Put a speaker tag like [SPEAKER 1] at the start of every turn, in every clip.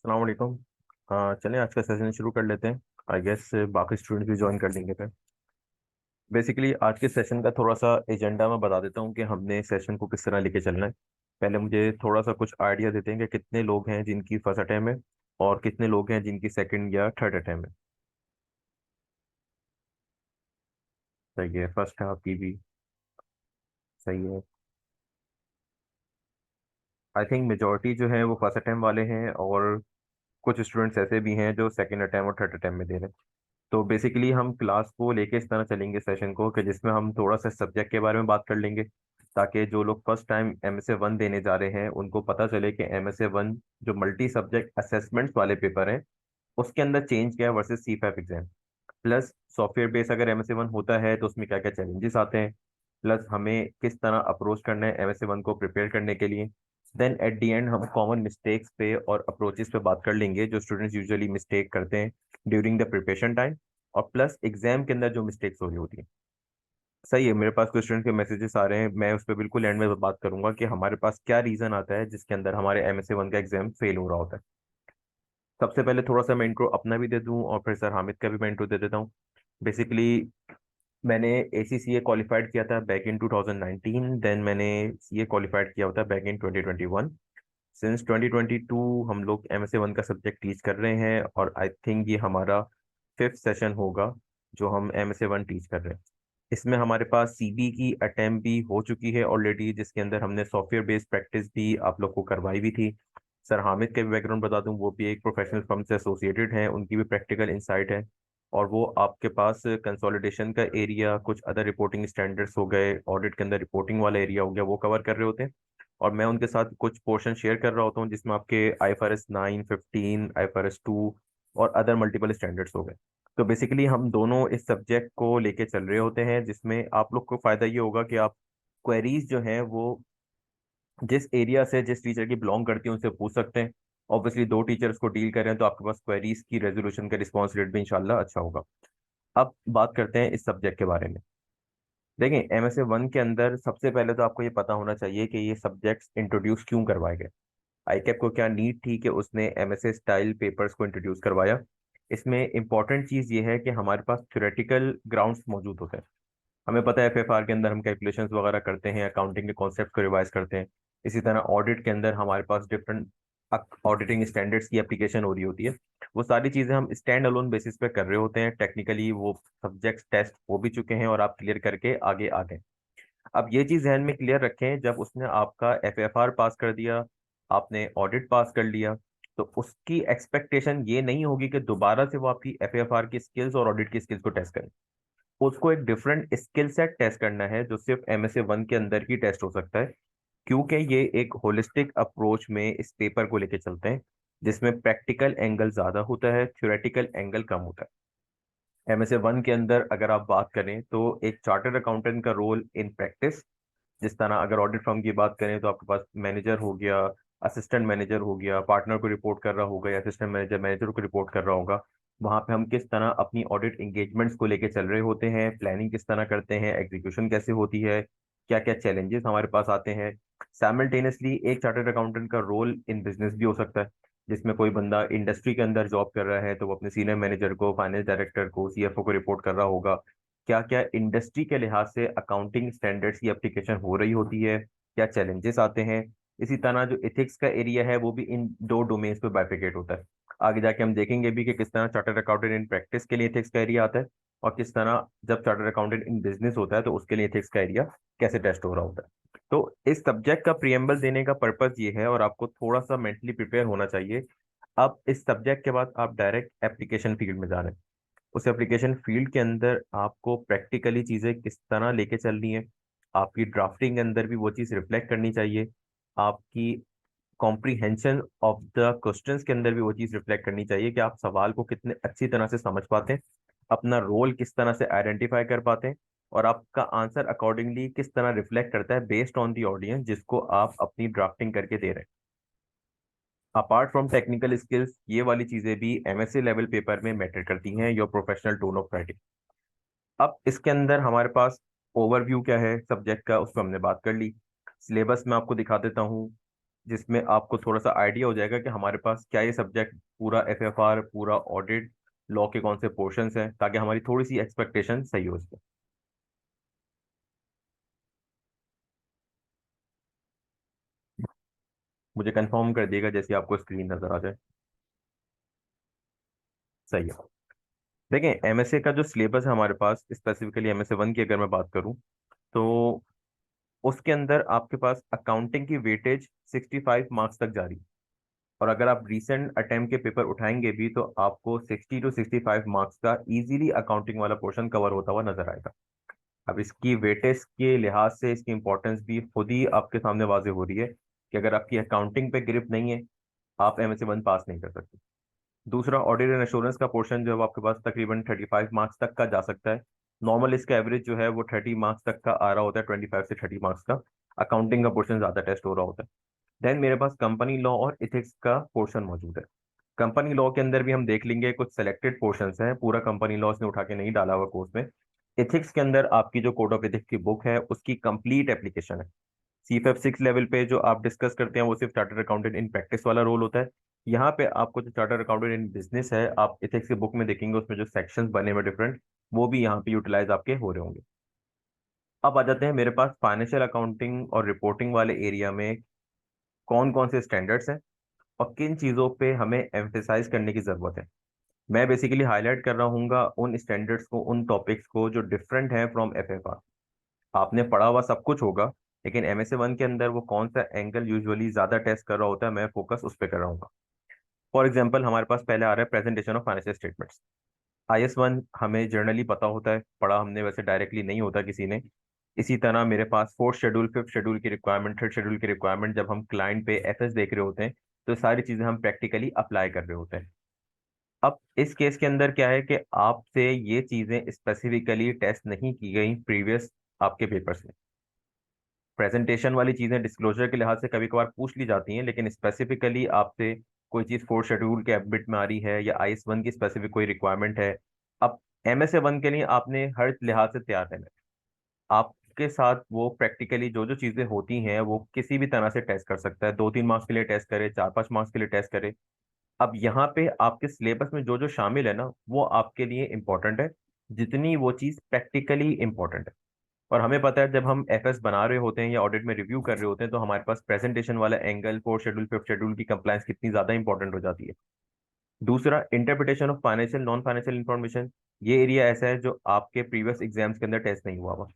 [SPEAKER 1] अस्सलाम वालेकुम। चलें आज का सेशन शुरू कर लेते हैं। आई गेस बाकी स्टूडेंट भी ज्वाइन कर लेंगे फिर। बेसिकली आज के सेशन का थोड़ा सा एजेंडा मैं बता देता हूँ कि हमने सेशन को किस तरह लेके चलना है। पहले मुझे थोड़ा सा कुछ आइडिया देते हैं कि कितने लोग हैं जिनकी फर्स्ट अटैम्प है और कितने लोग हैं जिनकी सेकंड या थर्ड अटैम्प है। सही है, फर्स्ट है आपकी भी। सही है। आई थिंक मेजोरिटी जो है वो फर्स्ट अटैम्प वाले हैं और कुछ स्टूडेंट्स ऐसे भी हैं जो सेकंड अटैम्प और थर्ड अटैम्प में दे रहे हैं। तो बेसिकली हम क्लास को लेके इस तरह चलेंगे सेशन को कि जिसमें हम थोड़ा सा सब्जेक्ट के बारे में बात कर लेंगे, ताकि जो लोग फर्स्ट टाइम एमएसए वन देने जा रहे हैं उनको पता चले कि एमएसए वन जो मल्टी सब्जेक्ट असेसमेंट्स वाले पेपर हैं उसके अंदर चेंज क्या है वर्सेस सी पैप एग्जाम। प्लस सॉफ्टवेयर बेस अगर एमएसए वन होता है तो उसमें क्या क्या चैलेंजेस आते हैं। प्लस हमें किस तरह अप्रोच करना है एमएसए वन को प्रिपेयर करने के लिए। देन एट द एंड हम कॉमन मिस्टेक्स पे और अप्रोचेस पे बात कर लेंगे जो स्टूडेंट्स यूजुअली मिस्टेक करते हैं ड्यूरिंग द प्रिपरेशन टाइम, और प्लस एग्जाम के अंदर जो मिस्टेक्स हो रही होती है। सही है, मेरे पास कुछ स्टूडेंट के मैसेजेस आ रहे हैं, मैं उस पर बिल्कुल एंड में बात करूंगा कि हमारे पास क्या रीजन आता है जिसके अंदर हमारे एमएसए वन का एग्जाम फेल हो रहा होता है। सबसे पहले थोड़ा सा मैं इंट्रो अपना भी दे दूं और फिर सर हामिद का भी मैं इंट्रो दे देता हूँ। बेसिकली मैंने एसीसीए क्वालिफाइड किया था बैक इन 2019, देन मैंने सीए क्वालिफाइड किया होता बैक इन 2021। सिंस 2022 हम लोग एमएसए वन का सब्जेक्ट टीच कर रहे हैं और आई थिंक ये हमारा फिफ्थ सेशन होगा जो हम एमएसए वन टीच कर रहे हैं। इसमें हमारे पास सीबी की अटेम्प्ट भी हो चुकी है ऑलरेडी, जिसके अंदर हमने सॉफ्टवेयर बेस्ड प्रैक्टिस भी आप लोग को करवाई भी थी। सर हामिद के भी बैकग्राउंड बता दूं, वो भी एक प्रोफेशनल फर्म से एसोसिएटेड हैं, उनकी भी प्रैक्टिकल इंसाइट है। और वो आपके पास कंसोलिडेशन का एरिया, कुछ अदर रिपोर्टिंग स्टैंडर्ड्स हो गए, ऑडिट के अंदर रिपोर्टिंग वाला एरिया हो गया, वो कवर कर रहे होते हैं। और मैं उनके साथ कुछ पोर्शन शेयर कर रहा होता हूँ जिसमें आपके आईएफआरएस 9, 15, आईएफआरएस 2 और अदर मल्टीपल स्टैंडर्ड्स हो गए। तो बेसिकली हम दोनों इस सब्जेक्ट को लेके चल रहे होते हैं, जिसमें आप लोग को फायदा ये होगा कि आप क्वेरीज जो हैं वो जिस एरिया से जिस टीचर की बिलोंग करती है उनसे पूछ सकते हैं। ऑब्वियसली दो टीचर्स को डील कर रहे हैं तो आपके पास क्वेरीज की रेजोल्यूशन का रिस्पॉन्स रेट भी इंशाल्लाह अच्छा होगा। अब बात करते हैं इस सब्जेक्ट के बारे में। देखें, एमएसए वन के अंदर सबसे पहले तो आपको ये पता होना चाहिए कि ये सब्जेक्ट्स इंट्रोड्यूस क्यों करवाए गए। आईकैप को क्या नीड थी कि उसने एमएसए स्टाइल पेपर्स को इंट्रोड्यूस करवाया। इसमें इंपॉर्टेंट चीज ये है कि हमारे पास थ्योरेटिकल ग्राउंड्स मौजूद होते हैं। हमें पता है एफएफआर के अंदर हम कैलकुलेशंस वगैरह करते हैं, अकाउंटिंग के कॉन्सेप्ट को रिवाइज करते हैं। इसी तरह ऑडिट के अंदर हमारे पास डिफरेंट ऑडिटिंग स्टैंडर्ड्स की एप्लीकेशन हो रही होती है। वो सारी चीजें हम स्टैंड अलोन बेसिस पे कर रहे होते हैं, टेक्निकली वो सब्जेक्ट टेस्ट हो भी चुके हैं और आप क्लियर करके आगे आ गए। अब ये चीज ध्यान में क्लियर रखें, जब उसने आपका एफएफआर पास कर दिया, आपने ऑडिट पास कर लिया, तो उसकी एक्सपेक्टेशन ये नहीं होगी कि दोबारा से वो आपकी एफएफआर की स्किल्स और ऑडिट की स्किल्स को टेस्ट करें। उसको एक डिफरेंट स्किल सेट टेस्ट करना है जो सिर्फ एमएसए वन के अंदर ही टेस्ट हो सकता है, क्योंकि ये एक होलिस्टिक अप्रोच में इस पेपर को लेके चलते हैं, जिसमें प्रैक्टिकल एंगल ज्यादा होता है, थ्योरेटिकल एंगल कम होता है। एमएसए वन के अंदर अगर आप बात करें तो एक चार्टर्ड अकाउंटेंट का रोल इन प्रैक्टिस, जिस तरह अगर ऑडिट फर्म की बात करें तो आपके पास मैनेजर हो गया, असिस्टेंट मैनेजर हो गया, पार्टनर को रिपोर्ट कर रहा होगा, या असिस्टेंट मैनेजर मैनेजर को रिपोर्ट कर रहा होगा। वहां पे हम किस तरह अपनी ऑडिट एंगेजमेंट्स को लेके चल रहे होते हैं, प्लानिंग किस तरह करते हैं, एग्जीक्यूशन कैसे होती है, क्या क्या चैलेंजेस हमारे पास आते हैं। साइमल्टेनियसली एक चार्टर्ड अकाउंटेंट का रोल इन बिजनेस भी हो सकता है, जिसमें कोई बंदा इंडस्ट्री के अंदर जॉब कर रहा है तो वो अपने सीनियर मैनेजर को, फाइनेंस डायरेक्टर को, सीएफओ को रिपोर्ट कर रहा होगा क्या क्या इंडस्ट्री के लिहाज से अकाउंटिंग स्टैंडर्ड्स की एप्लीकेशन हो रही होती है, क्या चैलेंजेस आते हैं। इसी तरह जो एथिक्स का एरिया है वो भी इन दो डोमेन्स पे बाइफिकेट होता है। आगे जाके हम देखेंगे भी कि किस तरह चार्टर्ड अकाउंटेंट इन प्रैक्टिस के लिए एथिक्स का एरिया आता है, और किस तरह जब चार्टर्ड अकाउंटेंट इन बिजनेस होता है तो उसके लिए एथिक्स का एरिया कैसे टेस्ट हो रहा होता है। तो इस सब्जेक्ट का प्रियम्बल देने का पर्पस ये है, और आपको थोड़ा सा मेंटली प्रिपेयर होना चाहिए। अब इस सब्जेक्ट के बाद आप डायरेक्ट एप्लीकेशन फील्ड में जा रहे हैं। उस एप्लीकेशन फील्ड के अंदर आपको प्रैक्टिकली चीजें किस तरह लेके चलनी है, आपकी ड्राफ्टिंग के अंदर भी वो चीज रिफ्लेक्ट करनी चाहिए, आपकी कॉम्प्रीहेंशन ऑफ द क्वेश्चंस के अंदर भी वो चीज रिफ्लेक्ट करनी चाहिए कि आप सवाल को कितने अच्छी तरह से समझ पाते हैं, अपना रोल किस तरह से आइडेंटिफाई कर पाते हैं, और आपका आंसर अकॉर्डिंगली किस तरह रिफ्लेक्ट करता है बेस्ड ऑन दी ऑडियंस जिसको आप अपनी ड्राफ्टिंग करके दे रहे हैं। अपार्ट फ्रॉम टेक्निकल स्किल्स, ये वाली चीजें भी एमएससी लेवल पेपर में मैटर करती हैं, your professional tone of writing. अब इसके अंदर हमारे पास ओवरव्यू क्या है सब्जेक्ट का, उस पर हमने बात कर ली। सिलेबस में आपको दिखा देता हूँ। जिसमें आपको थोड़ा सा आइडिया हो जाएगा कि हमारे पास क्या ये सब्जेक्ट पूरा एफएफआर पूरा ऑडिट लॉ के कौन से पोर्शंस हैं, ताकि हमारी थोड़ी सी एक्सपेक्टेशन सही हो इसमें। मुझे कंफर्म कर दिएगा जैसे आपको स्क्रीन नजर आ जाए। सही है। देखें, एमएसए का जो सिलेबस है हमारे पास, स्पेसिफिकली एमएसए 1 की अगर मैं बात करूं, तो उसके अंदर आपके पास अकाउंटिंग की वेटेज 65 मार्क्स तक जारी। और अगर आप रिसेंट अटेम्प्ट के पेपर उठाएंगे भी तो आपको 60 to 65 मार्क्स का इजीली अकाउंटिंग वाला पोर्शन कवर होता हुआ नजर आएगा। अब इसकी वेटेज के लिहाज से इसकी इंपॉर्टेंस भी खुद ही आपके सामने वाजे हो रही है कि अगर आपकी अकाउंटिंग पे ग्रिप नहीं है, आप एमएसए 1 पास नहीं कर सकते। दूसरा, ऑडिट एंड एश्योरेंस का पोर्शन जो है वो आपके पास तकरीबन 35 मार्क्स तक का जा सकता है। नॉर्मल इसका एवरेज जो है वो 30 मार्क्स तक का आ रहा होता है, 25 से 30 मार्क्स का। अकाउंटिंग का पोर्शन ज्यादा टेस्ट हो रहा होता है। देन मेरे पास कंपनी लॉ और इथिक्स का पोर्शन मौजूद है। कंपनी लॉ के अंदर भी हम देख लेंगे कुछ सेलेक्टेड पोर्शंस हैं, पूरा कंपनी लॉ ने उठा के नहीं डाला हुआ कोर्स में। इथिक्स के अंदर आपकी जो कोड ऑफ एथिक्स की बुक है उसकी कंप्लीट एप्लीकेशन है। CFF 6 लेवल पे जो आप डिस्कस करते हैं वो सिर्फ चार्टर्ड अकाउंटेंट इन प्रैक्टिस वाला रोल होता है। यहाँ पे आपको जो चार्टर्ड अकाउंटेंट इन बिजनेस है, आप इथिक्स की बुक में देखेंगे उसमें जो सेक्शंस बने हुए डिफरेंट, वो भी यहाँ पे यूटिलाइज आपके हो रहे होंगे। अब आ जाते हैं मेरे पास फाइनेंशियल अकाउंटिंग और रिपोर्टिंग वाले एरिया में कौन कौन से स्टैंडर्ड्स हैं और किन चीज़ों पे हमें एम्फेसाइज करने की ज़रूरत है। मैं बेसिकली हाईलाइट कर रहा हूँ उन स्टैंडर्ड्स को, उन टॉपिक्स को जो डिफरेंट है फ्रॉम एफएफआर। आपने पढ़ा हुआ सब कुछ होगा, लेकिन एमएसए 1 के अंदर वो कौन सा एंगल यूजुअली ज्यादा टेस्ट कर रहा होता है, मैं फोकस उस पर कर रहा हूँ। फॉर एग्जाम्पल, हमारे पास पहले आ रहा है presentation of financial statements. IS 1 हमें जनरली पता होता है, पढ़ा हमने वैसे डायरेक्टली नहीं होता किसी ने। इसी तरह मेरे पास फोर्थ शेड्यूल, फिफ्थ शेड्यूल की रिक्वायरमेंट, थर्ड शेड्यूल की रिक्वायरमेंट, जब हम क्लाइंट पे एफएस देख रहे होते हैं तो सारी चीजें हम प्रैक्टिकली अप्लाई कर रहे होते हैं। अब इस केस के अंदर क्या है कि आपसे ये चीजें स्पेसिफिकली टेस्ट नहीं की गई प्रीवियस आपके पेपर्स में। प्रेजेंटेशन वाली चीजें डिस्क्लोजर के लिहाज से कभी कभार पूछ ली जाती हैं, लेकिन स्पेसिफिकली आपसे कोई चीज फोर्थ शेड्यूल के एबिट में आ रही है या IS 1 की स्पेसिफिक कोई रिक्वायरमेंट है। अब MSA 1 के लिए आपने हर लिहाज से तैयार रहना है। आपके साथ वो प्रैक्टिकली जो जो चीजें होती हैं वो किसी भी तरह से टेस्ट कर सकता है, 2-3 मार्क्स के लिए टेस्ट करे, 4-5 मार्क्स के लिए टेस्ट करे। अब यहाँ पे आपके सिलेबस में जो जो शामिल है ना, वो आपके लिए इंपॉर्टेंट है जितनी वो चीज प्रैक्टिकली इंपॉर्टेंट है। और हमें पता है जब हम एफएस बना रहे होते हैं या ऑडिट में रिव्यू कर रहे होते हैं तो हमारे पास प्रेजेंटेशन वाला angle, fourth schedule fifth schedule की कंप्लायंस कितनी ज्यादा इंपॉर्टेंट हो जाती है। दूसरा, interpretation of financial non financial information. ये एरिया ऐसा है जो आपके प्रीवियस एग्जाम्स के अंदर टेस्ट नहीं हुआ हुआ,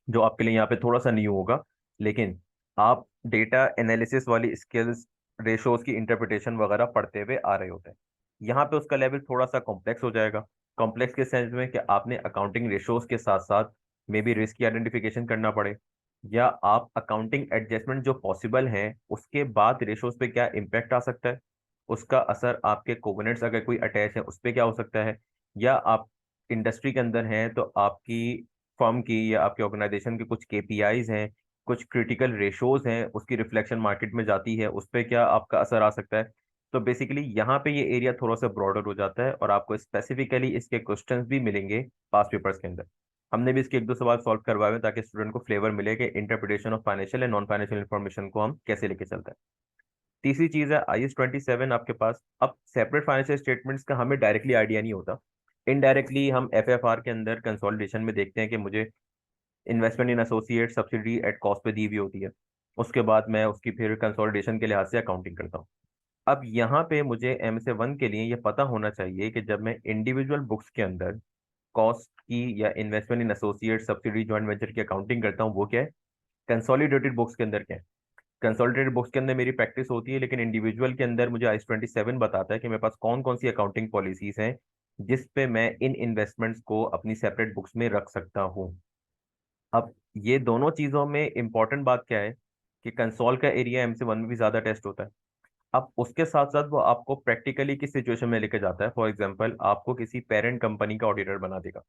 [SPEAKER 1] जो आपके लिए यहाँ पे थोड़ा सा न्यू होगा। लेकिन आप डेटा एनालिसिस वाली स्किल्स, रेशोज की इंटरप्रिटेशन वगैरह पढ़ते हुए आ रहे होते हैं। यहाँ पे उसका लेवल थोड़ा सा कॉम्प्लेक्स हो जाएगा। कॉम्प्लेक्स के सेंस में कि आपने अकाउंटिंग रेशोज के साथ साथ मे बी रिस्क की आइडेंटिफिकेशन करना पड़े, या आप अकाउंटिंग एडजस्टमेंट जो पॉसिबल हैं उसके बाद रेशोज पे क्या इम्पैक्ट आ सकता है, उसका असर आपके कोवेनेंट्स अगर कोई अटैच है उस पर क्या हो सकता है, या आप इंडस्ट्री के अंदर हैं तो आपकी फर्म की या आपके ऑर्गेनाइजेशन के कुछ KPIs हैं, कुछ क्रिटिकल रेशोज हैं, उसकी रिफ्लेक्शन मार्केट में जाती है, उस पर क्या आपका असर आ सकता है। तो बेसिकली यहाँ पे ये एरिया थोड़ा सा ब्रॉडर हो जाता है और आपको स्पेसिफिकली इसके क्वेश्चंस भी मिलेंगे पास पेपर्स के अंदर। हमने भी इसके 1-2 सवाल सॉल्व करवाए हैं ताकि स्टूडेंट को फ्लेवर मिले कि interpretation of financial and non financial information को हम कैसे लेके चलते हैं। तीसरी चीज है IS 27 आपके पास। अब सेपरेट फाइनेंशियल स्टेटमेंट्स का हमें डायरेक्टली आइडिया नहीं होता, इनडायरेक्टली हम एफएफआर के अंदर कंसोलिडेशन में देखते हैं कि मुझे investment in associate subsidy at cost पे दी हुई होती है। उसके बाद मैं उसकी फिर कंसोलिडेशन के लिहाज से अकाउंटिंग करता हूँ। अब यहाँ पे मुझे MSA 1 के लिए ये पता होना चाहिए कि जब मैं इंडिविजुअल बुक्स के अंदर कॉस्ट की या इन्वेस्टमेंट इन एसोसिएट सब्सिडी जॉइंट वेंचर की अकाउंटिंग करता हूँ वो क्या है, कंसोलिडेटेड बुक्स के अंदर क्या है। कंसोलिडेटेड बुक्स के अंदर मेरी प्रैक्टिस होती है, लेकिन इंडिविजुअल के अंदर मुझे IS 27 बताता है कि मेरे पास कौन कौन सी अकाउंटिंग पॉलिसीज हैं जिस पे मैं इन इन्वेस्टमेंट्स को अपनी सेपरेट बुक्स में रख सकता हूँ। अब ये दोनों चीजों में इंपॉर्टेंट बात क्या है कि कंसोल का एरिया MSA 1 में भी ज्यादा टेस्ट होता है। अब उसके साथ साथ वो आपको प्रैक्टिकली किस सिचुएशन में लेके जाता है। फॉर एग्जांपल, आपको किसी पेरेंट कंपनी का ऑडिटर बना देगा,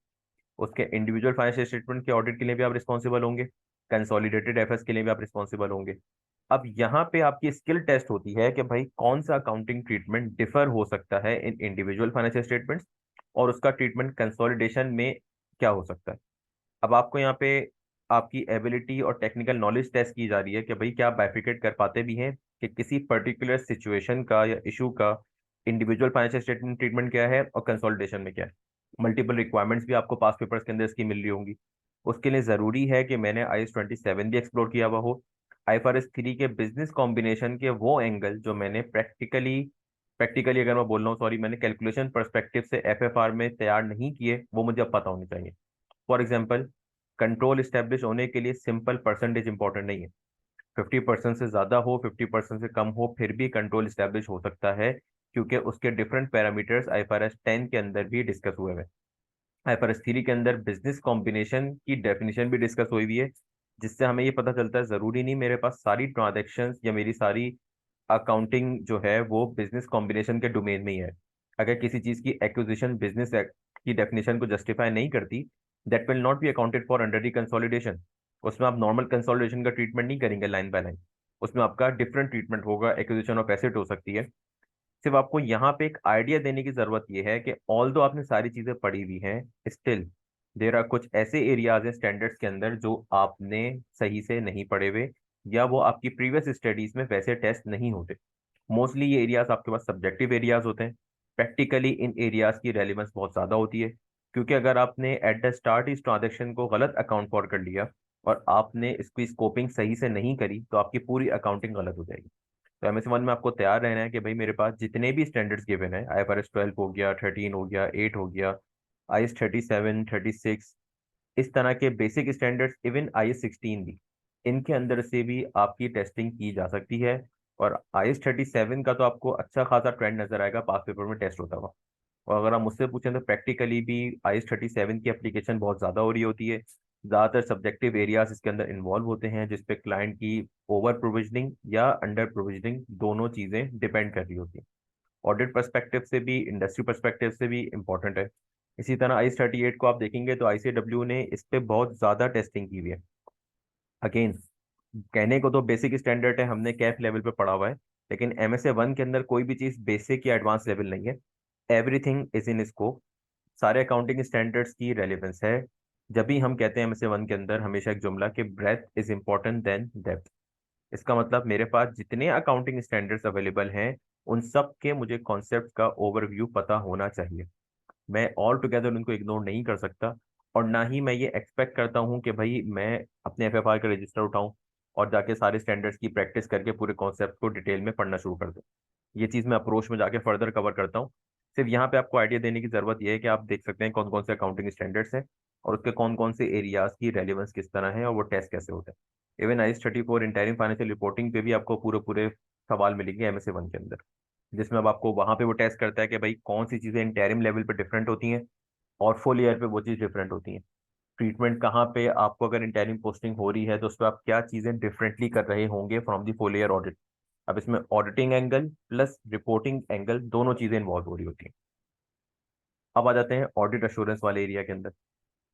[SPEAKER 1] उसके इंडिविजुअल फाइनेंशियल स्टेटमेंट के ऑडिट के लिए भी आप रिस्पॉन्सिबल होंगे, कंसोलिडेटेड एफएस के लिए भी आप रिस्पॉन्सिबल होंगे। अब यहाँ पे आपकी स्किल टेस्ट होती है कि भाई कौन सा अकाउंटिंग ट्रीटमेंट डिफर हो सकता है इन इंडिविजुअल फाइनेंशियल स्टेटमेंट्स और उसका ट्रीटमेंट कंसोलिडेशन में क्या हो सकता है। अब आपको यहाँ पे आपकी एबिलिटी और टेक्निकल नॉलेज टेस्ट की जा रही है कि भाई क्या आप बाइफिकेट कर पाते भी हैं कि किसी पर्टिकुलर सिचुएशन का या इशू का इंडिविजुअल फाइनेंशियल स्टेटमेंट ट्रीटमेंट क्या है और कंसोलिडेशन में क्या है। मल्टीपल रिक्वायरमेंट्स भी आपको पास पेपर्स के अंदर इसकी मिल रही होंगी। उसके लिए जरूरी है कि मैंने IS 27 भी एक्सप्लोर किया हुआ हो, IFRS 3 के बिजनेस कॉम्बिनेशन के वो एंगल जो मैंने प्रैक्टिकली अगर मैं बोल रहा हूँ, सॉरी, मैंने कैलकुलेशन परस्पेक्टिव से FFR में तैयार नहीं किए, वो मुझे अब पता होनी चाहिए। फॉर एग्जाम्पल, कंट्रोल इस्टेब्लिश होने के लिए सिंपल परसेंटेज इंपॉर्टेंट नहीं है। 50% से ज्यादा हो, 50% से कम हो, फिर भी कंट्रोल इस्टेब्लिश हो सकता है, क्योंकि उसके डिफरेंट पैरामीटर्स IFRS 10 के अंदर भी डिस्कस हुए हैं। IFRS 3 के अंदर बिजनेस कॉम्बिनेशन की डेफिनेशन भी डिस्कस हुई हुई है, जिससे हमें ये पता चलता है जरूरी नहीं मेरे पास सारी ट्रांजेक्शन्स या मेरी सारी अकाउंटिंग जो है वो बिजनेस कॉम्बिनेशन के डोमेन में ही है। अगर किसी चीज की एक्विजिशन बिजनेस की डेफिनेशन को जस्टिफाई नहीं करती, that will not be accounted for under the consolidation. उसमें आप नॉर्मल कंसोलिडेशन का ट्रीटमेंट नहीं करेंगे लाइन बाय लाइन, उसमें आपका डिफरेंट ट्रीटमेंट होगा, एक्विजिशन ऑफ एसेट हो सकती है। सिर्फ आपको यहाँ पे एक आइडिया देने की जरूरत यह है कि ऑल दो आपने सारी चीजें पढ़ी हुई हैं, स्टिल देर आर कुछ ऐसे एरियाज हैं स्टैंडर्ड्स के अंदर जो आपने सही से नहीं पढ़े हुए, या वो आपकी प्रीवियस स्टडीज में वैसे टेस्ट नहीं होते। मोस्टली ये एरियाज आपके पास सब्जेक्टिव एरियाज होते हैं। प्रैक्टिकली इन एरियाज की रेलिवेंस बहुत ज्यादा होती है, क्योंकि अगर आपने एट द स्टार्ट इस ट्रांजेक्शन को गलत अकाउंट फॉर कर लिया और आपने इसकी स्कोपिंग सही से नहीं करी, तो आपकी पूरी अकाउंटिंग गलत हो जाएगी। तो MS 1 में आपको तैयार रहना है कि भाई मेरे पास जितने भी स्टैंडर्ड्स गिवन है, IFRS 12 हो गया, 13 हो गया, 8 हो गया, IS 37, 36, इस तरह के बेसिक स्टैंडर्ड्स, इवन IS 16 भी, इनके अंदर से भी आपकी टेस्टिंग की जा सकती है। और IS 37 का तो आपको अच्छा खासा ट्रेंड नजर आएगा पास पेपर में टेस्ट होता हुआ। और अगर आप मुझसे पूछें तो प्रैक्टिकली भी IS 37 की एप्लीकेशन बहुत ज़्यादा हो रही होती है। ज़्यादातर सब्जेक्टिव एरियाज इसके अंदर इन्वॉल्व होते हैं, जिसपे क्लाइंट की ओवर प्रोविजनिंग या अंडर प्रोविजनिंग दोनों चीज़ें डिपेंड कर रही होती हैं। ऑडिट पर्सपेक्टिव से भी, इंडस्ट्री पर्सपेक्टिव से भी इंपॉर्टेंट है। इसी तरह IS 38 को आप देखेंगे तो ICAW ने इस पे बहुत ज़्यादा टेस्टिंग की हुई है। अगेन, कहने को तो बेसिक स्टैंडर्ड है, हमने कैफ लेवल पे पढ़ा हुआ है, लेकिन MSA 1 के अंदर कोई भी चीज़ बेसिक या एडवांस लेवल नहीं है। Everything is in scope. सारे अकाउंटिंग स्टैंडर्ड्स की रेलिवेंस है। जब भी हम कहते हैं MSA 1 के अंदर हमेशा एक जुमला कि breadth is important then depth. इसका मतलब मेरे पास जितने अकाउंटिंग स्टैंडर्ड्स अवेलेबल हैं, उन सब के मुझे कॉन्सेप्ट का ओवरव्यू पता होना चाहिए। मैं ऑल टुगेदर उनको इग्नोर नहीं कर सकता, और ना ही मैं ये एक्सपेक्ट करता हूँ कि भाई मैं अपने FFR का रजिस्टर उठाऊं और जाके सारे स्टैंडर्ड्स की प्रैक्टिस करके पूरे कॉन्सेप्ट को डिटेल में पढ़ना शुरू कर दूं। ये चीज़ मैं अप्रोच में जाके फर्दर कवर करता हूँ। सिर्फ यहाँ पे आपको आइडिया देने की जरूरत यह है कि आप देख सकते हैं कौन कौन से अकाउंटिंग स्टैंडर्ड्स हैं और उसके कौन कौन से एरियाज की रेलिवेंस किस तरह है और वो टेस्ट कैसे होते हैं। Even IS 34 interim financial reporting पे भी आपको पूरे पूरे सवाल मिलेंगे MSA 1 के अंदर, जिसमें अब आपको वहां पे वो टेस्ट करता है कि भाई कौन सी चीजें इंटरिम लेवल पे डिफरेंट होती हैं और फुल ईयर पे वो चीज डिफरेंट होती हैं। ट्रीटमेंट कहाँ पे आपको, अगर इंटरिम पोस्टिंग हो रही है तो उस पर आप क्या चीजें डिफरेंटली कर रहे होंगे from the full year audit. अब इसमें auditing angle plus reporting angle दोनों चीजें इन्वॉल्व हो रही होती हैं। अब आ जाते हैं ऑडिट अश्योरेंस वाले एरिया के अंदर।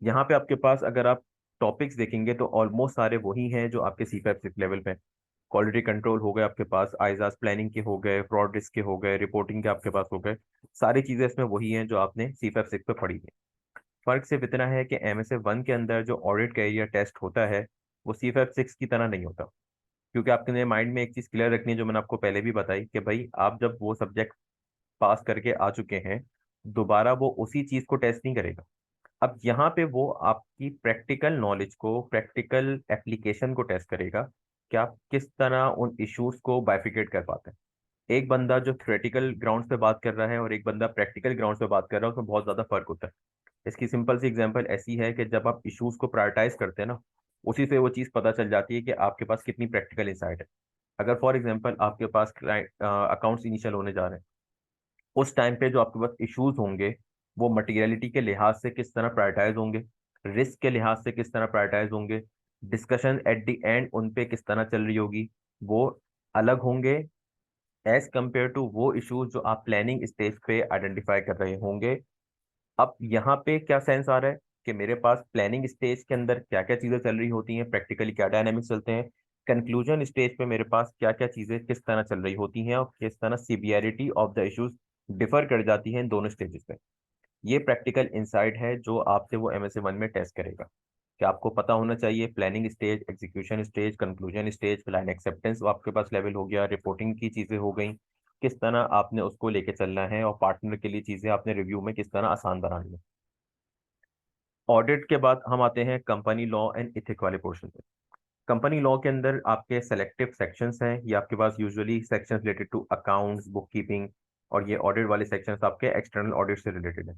[SPEAKER 1] यहाँ पे आपके पास अगर आप टॉपिक्स देखेंगे तो ऑलमोस्ट सारे वही हैं जो आपके CPAP 6 लेवल पे। क्वालिटी कंट्रोल हो गए आपके पास, आइजाज प्लानिंग के हो गए, फ्रॉड रिस्क के हो गए, रिपोर्टिंग के आपके पास हो गए। सारी चीजें इसमें वही हैं जो आपने CPAP 6 पे पढ़ी है। फर्क सिर्फ इतना है कि MSA 1 के अंदर जो ऑडिट का एरिया टेस्ट होता है वो CPAP 6 की तरह नहीं होता। क्योंकि आपके माइंड में एक चीज क्लियर रखनी है जो मैंने आपको पहले भी बताई कि भाई आप जब वो सब्जेक्ट पास करके आ चुके हैं, दोबारा वो उसी चीज को टेस्ट नहीं करेगा। अब यहाँ पे वो आपकी प्रैक्टिकल नॉलेज को, प्रैक्टिकल एप्लीकेशन को टेस्ट करेगा कि आप किस तरह उन इश्यूज को बाइफिकेट कर पाते हैं। एक बंदा जो थ्योरेटिकल ग्राउंड्स पे बात कर रहा है और एक बंदा प्रैक्टिकल ग्राउंड्स पे बात कर रहा है, उसमें बहुत ज्यादा फर्क होता है। इसकी सिंपल सी एग्जांपल ऐसी है कि जब आप इश्यूज को प्रायोरिटाइज करते हैं ना, उसी से वो चीज पता चल जाती है कि आपके पास कितनी प्रैक्टिकल इंसाइट है। अगर फॉर एग्जांपल आपके पास क्लाइंट अकाउंट्स इनिशियल होने जा रहे हैं, उस टाइम पे जो आपके पास इश्यूज होंगे वो मटेरियलिटी के लिहाज से किस तरह प्रायोरिटाइज होंगे, रिस्क के लिहाज से किस तरह प्रायोरिटाइज होंगे, डिस्कशन एट द एंड उन पे किस तरह चल रही होगी, वो अलग होंगे एज कंपेयर टू वो इश्यूज जो आप प्लानिंग स्टेज पे आइडेंटिफाई कर रहे होंगे। अब यहाँ पे क्या सेंस आ रहा है कि मेरे पास प्लानिंग स्टेज के अंदर क्या क्या चीजें चल रही होती हैं, प्रैक्टिकली क्या डायनामिक्स चलते हैं, कंक्लूजन स्टेज पे मेरे पास क्या क्या चीजें किस तरह चल रही होती हैं और किस तरह severity of the issues differ कर जाती है इन दोनों स्टेजेस पे। ये प्रैक्टिकल इंसाइट है जो आपसे वो MSA 1 में टेस्ट करेगा। कि आपको पता होना चाहिए planning stage, execution stage, conclusion stage, client acceptance आपके पास लेवल हो गया, रिपोर्टिंग की चीज़ें हो गई, किस तरह आपने उसको लेके चलना है, और पार्टनर के लिए चीज़ें आपने रिव्यू में किस तरह आसान बनानी है। ऑडिट के बाद हम आते हैं कंपनी लॉ एंड इथिक वाले पोर्शन पे। कंपनी लॉ के अंदर आपके सेलेक्टिव सेक्शंस हैं, ये आपके पास usually sections related to accounts, book keeping, और ये ऑडिट वाले सेक्शंस आपके एक्सटर्नल ऑडिट से रिलेटेड है।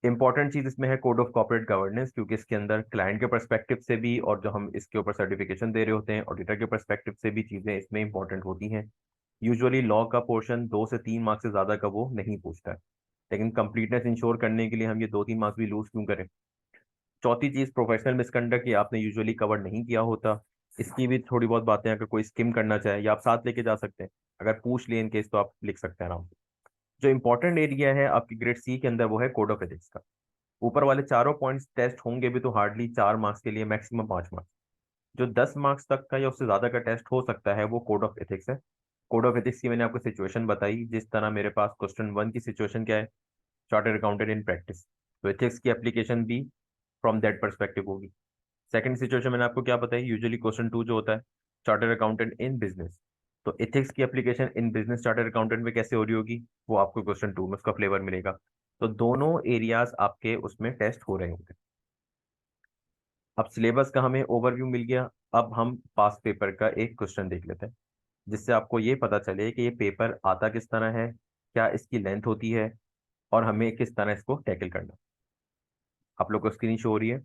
[SPEAKER 1] इंपॉर्टेंट चीज इसमें है कोड ऑफ कॉर्पोरेट गवर्नेंस, क्योंकि इसके अंदर क्लाइंट के पर्सपेक्टिव से भी, और जो हम इसके ऊपर सर्टिफिकेशन दे रहे होते हैं ऑडिटर के पर्सपेक्टिव से भी, चीजें इसमें इंपॉर्टेंट होती हैं। यूजुअली लॉ का पोर्शन 2 से 3 मार्क्स से ज्यादा का वो नहीं पूछता है, लेकिन कंप्लीटनेस इंश्योर करने के लिए हम ये 2-3 मार्क्स भी लूज क्यों करें। चौथी चीज प्रोफेशनल मिसकंडक्ट, ये आपने यूजुअली कवर नहीं किया होता, इसकी भी थोड़ी बहुत बातें अगर कोई स्किम करना चाहे या आप साथ लेके जा सकते हैं, अगर पूछ लिए इन केस तो आप लिख सकते हैं आराम से। जो इंपॉर्टेंट एरिया है आपकी ग्रेड सी के अंदर वो है कोड ऑफ एथिक्स का। ऊपर वाले चारों पॉइंट्स टेस्ट होंगे भी तो हार्डली 4 मार्क्स के लिए, मैक्सिमम 5 मार्क्स। जो 10 मार्क्स तक का या उससे ज्यादा का टेस्ट हो सकता है वो कोड ऑफ एथिक्स है। कोड ऑफ एथिक्स की मैंने आपको सिचुएशन बताई, जिस तरह मेरे पास क्वेश्चन 1 की सिचुएशन क्या है, चार्टर्ड अकाउंटेंट इन प्रैक्टिस, तो एथिक्स की एप्लीकेशन भी फ्रॉम दैट परस्पेक्टिव होगी। सेकंड सिचुएशन मैंने आपको क्या बताई, यूजुअली क्वेश्चन 2 जो होता है चार्टर्ड अकाउंटेंट इन बिजनेस, तो एथिक्स की application in business chartered accountant में कैसे हो रही होगी, वो आपको क्वेश्चन 2 में उसका फ्लेवर मिलेगा। तो दोनों एरियाज आपके उसमें टेस्ट हो रहे होंगे। अब सिलेबस का हमें ओवरव्यू मिल गया, अब हम पास पेपर का एक क्वेश्चन देख लेते हैं, जिससे आपको ये पता चले कि ये पेपर आता किस तरह है, क्या इसकी लेंथ होती है, और हमें किस तरह इसको टैकल करना है। आप लोग को स्क्रीन शो हो रही है,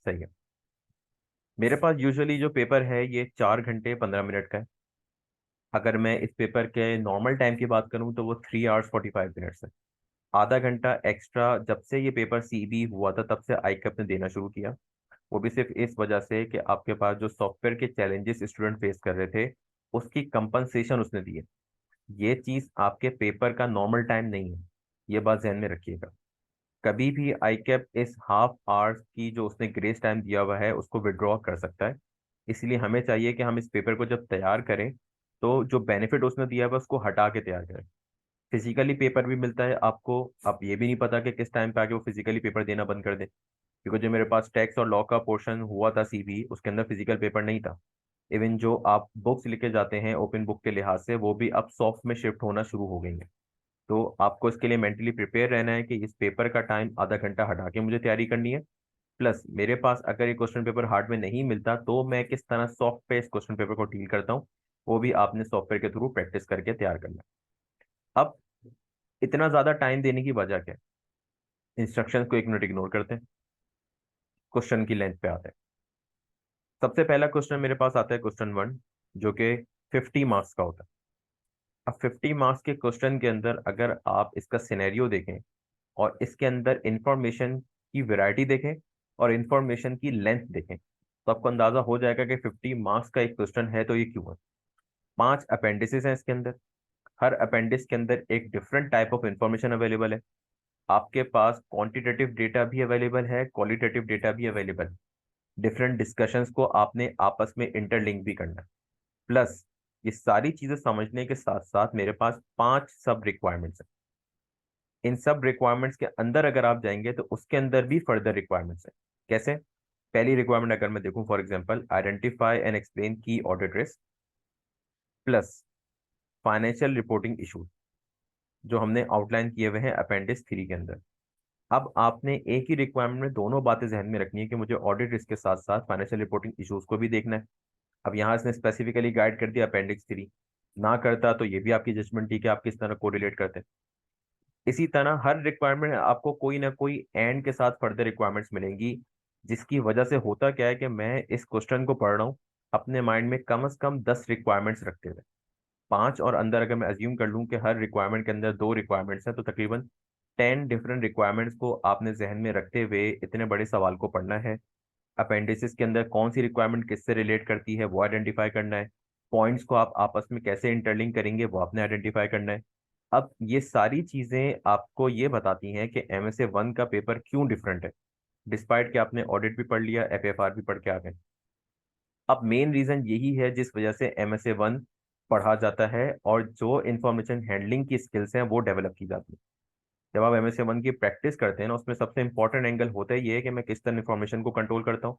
[SPEAKER 1] सही है। मेरे पास यूजुअली जो पेपर है ये 4 घंटे 15 मिनट का है। अगर मैं इस पेपर के नॉर्मल टाइम की बात करूं तो वो 3 आवर्स 45 मिनट्स है। आधा घंटा एक्स्ट्रा जब से ये पेपर सीबी हुआ था तब से आईकैप ने देना शुरू किया, वो भी सिर्फ इस वजह से कि आपके पास जो सॉफ्टवेयर के चैलेंजेस स्टूडेंट फेस कर रहे थे उसकी कंपनसेशन उसने दी है। ये चीज आपके पेपर का नॉर्मल टाइम नहीं है, ये बात ध्यान में रखिएगा। कभी भी आईकैप इस हाफ आवर्स की जो उसने ग्रेस टाइम दिया हुआ है उसको विड्रॉ कर सकता है। इसलिए हमें चाहिए कि हम इस पेपर को जब तैयार करें तो जो बेनिफिट उसने दिया हुआ है उसको हटा के तैयार करें। फिजिकली पेपर भी मिलता है आपको, आप ये भी नहीं पता कि किस टाइम पे आके वो फिजिकली पेपर देना बंद कर दे, क्योंकि जो मेरे पास टैक्स और लॉ का पोर्शन हुआ था सीबी उसके अंदर फिजिकल पेपर नहीं था। इवन जो आप बुक्स लेके जाते हैं ओपन बुक के लिहाज से वो भी अब सॉफ्ट में शिफ्ट होना शुरू हो गई है। तो आपको इसके लिए मेंटली प्रिपेयर रहना है कि इस पेपर का टाइम आधा घंटा हटा के मुझे तैयारी करनी है। प्लस मेरे पास अगर ये क्वेश्चन पेपर हार्ड में नहीं मिलता तो मैं किस तरह सॉफ्ट पे इस क्वेश्चन पेपर को डील करता हूँ, वो भी आपने सॉफ्टवेयर के थ्रू प्रैक्टिस करके तैयार करना है। अब इतना ज्यादा टाइम देने की वजह क्या है, इंस्ट्रक्शन को 1 मिनट इग्नोर करते हैं, क्वेश्चन की लेंथ पे आते हैं। सबसे पहला क्वेश्चन मेरे पास आता है क्वेश्चन 1, जो कि 50 मार्क्स का होता है। अब 50 मार्क्स के क्वेश्चन के अंदर अगर आप इसका सिनेरियो देखें और इसके अंदर इंफॉर्मेशन की वैरायटी देखें और इंफॉर्मेशन की लेंथ देखें, तो आपको अंदाजा हो जाएगा कि 50 मार्क्स का एक क्वेश्चन है तो ये क्यों है। 5 अपेंडिसेस हैं इसके अंदर, हर अपेंडिस के अंदर एक different type of information available है। आपके पास क्वांटिटेटिव डेटा भी अवेलेबल है, क्वालिटेटिव डेटा भी अवेलेबल है। डिफरेंट डिस्कशंस को आपने आपस में इंटरलिंक भी करना है। प्लस ये सारी चीजें समझने के साथ साथ मेरे पास 5 सब रिक्वायरमेंट्स हैं। इन सब रिक्वायरमेंट्स के अंदर अगर आप जाएंगे तो उसके अंदर भी फर्दर रिक्वायरमेंट्स हैं। कैसे? पहली रिक्वायरमेंट अगर मैं देखूं for example, identify and explain की audit risk, plus financial reporting issues, जो हमने आउटलाइन किए हुए हैं अपेंडिक्स 3 के अंदर। अब आपने एक ही रिक्वायरमेंट में दोनों बातें ध्यान में रखनी है कि मुझे ऑडिट रिस्क के साथ साथ फाइनेंशियल रिपोर्टिंग इशूज को भी देखना है। अब यहाँ इसने स्पेसिफिकली गाइड कर दिया अपेंडिक्स 3, ना करता तो ये भी आपकी जजमेंट ठीक है, आप किस तरह को रिलेट करते हैं। इसी तरह हर रिक्वायरमेंट आपको कोई ना कोई एंड के साथ फर्दर रिक्वायरमेंट्स मिलेंगी, जिसकी वजह से होता क्या है कि मैं इस क्वेश्चन को पढ़ रहा हूँ अपने माइंड में कम से कम 10 रिक्वायरमेंट्स रखते हुए। 5 और अंदर अगर मैं अज्यूम कर लूँ कि हर रिक्वायरमेंट के अंदर 2 रिक्वायरमेंट्स हैं, तो तकरीबन 10 डिफरेंट रिक्वायरमेंट्स को आपने जहन में रखते हुए इतने बड़े सवाल को पढ़ना है। अपेंडिसेस के अंदर कौन सी रिक्वायरमेंट किससे रिलेट करती है वो आइडेंटिफाई करना है। पॉइंट्स को आप आपस में कैसे इंटरलिंक करेंगे वो आपने आइडेंटिफाई करना है। अब ये सारी चीजें आपको ये बताती हैं कि MSA 1 का पेपर क्यों डिफरेंट है, डिस्पाइट कि आपने ऑडिट भी पढ़ लिया, FFR भी पढ़ के आ गए। अब मेन रीजन यही है जिस वजह से MSA 1 पढ़ा जाता है और जो इंफॉर्मेशन हैंडलिंग की स्किल्स हैं वो डेवलप की जाती है। जब आप MSA 1 की प्रैक्टिस करते हैं ना, उसमें सबसे इंपॉर्टेंट एंगल होता है ये है कि मैं किस तरह इन्फॉर्मेशन को कंट्रोल करता हूँ,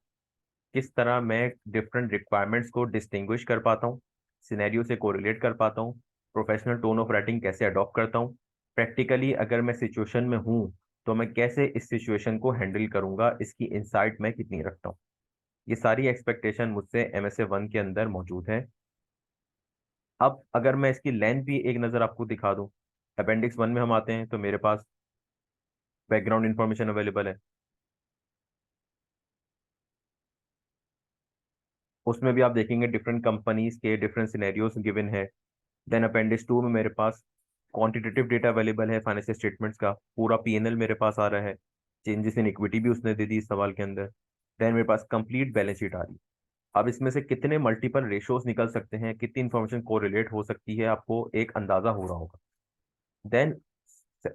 [SPEAKER 1] किस तरह मैं डिफरेंट रिक्वायरमेंट्स को डिस्टिंग्विश कर पाता हूँ, सिनेरियो से कोरिलेट कर पाता हूँ, प्रोफेशनल टोन ऑफ राइटिंग कैसे अडॉप्ट करता हूँ, प्रैक्टिकली अगर मैं सिचुएशन में हूँ तो मैं कैसे इस सिचुएशन को हैंडल करूंगा, इसकी इंसाइट मैं कितनी रखता हूँ। ये सारी एक्सपेक्टेशन मुझसे MSA 1 के अंदर मौजूद है। अब अगर मैं इसकी लेंथ भी एक नज़र आपको दिखा दूं, अपेंडिक्स 1 में हम आते हैं तो मेरे पास बैकग्राउंड इन्फॉर्मेशन अवेलेबल है। उसमें भी आप देखेंगे डिफरेंट कंपनीज के डिफरेंट सिनेरियोज गिवन है। देन अपेंडिक्स 2 में मेरे पास क्वांटिटेटिव डेटा अवेलेबल है, फाइनेंशियल स्टेटमेंट्स का पूरा P&L मेरे पास आ रहा है, चेंजेस इन इक्विटी भी उसने दे दी इस सवाल के अंदर। देन मेरे पास कंप्लीट बैलेंस शीट आ रही है। अब इसमें से कितने मल्टीपल रेशियोज निकल सकते हैं, कितनी इंफॉर्मेशन को रिलेट हो सकती है, आपको एक अंदाजा हो रहा होगा। देन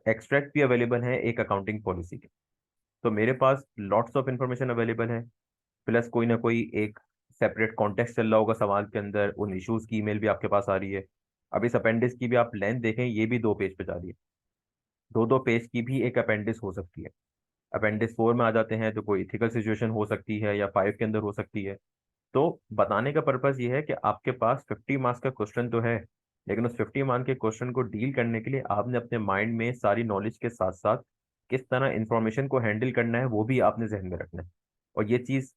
[SPEAKER 1] एक्सट्रैक्ट भी अवेलेबल है एक अकाउंटिंग पॉलिसी के। तो मेरे पास लॉट्स ऑफ इंफॉर्मेशन अवेलेबल है, प्लस कोई ना कोई एक सेपरेट कॉन्टेक्स्ट चल रहा होगा सवाल के अंदर, उन इश्यूज की ईमेल भी आपके पास आ रही है। अब इस अपेंडिक्स की भी आप लेंथ देखें, ये भी 2 पेज पे जा रही है, 2 पेज की भी एक अपेंडिक्स हो सकती है। अपेंडिक्स 4 में आ जाते हैं तो कोई इथिकल सिचुएशन हो सकती है, या 5 के अंदर हो सकती है। तो बताने का पर्पस ये है कि आपके पास 50 मार्क्स का क्वेश्चन तो है, लेकिन उस 50 मार्क्स के क्वेश्चन को डील करने के लिए आपने अपने माइंड में सारी नॉलेज के साथ साथ किस तरह इंफॉर्मेशन को हैंडल करना है वो भी आपने जहन में रखना है। और ये चीज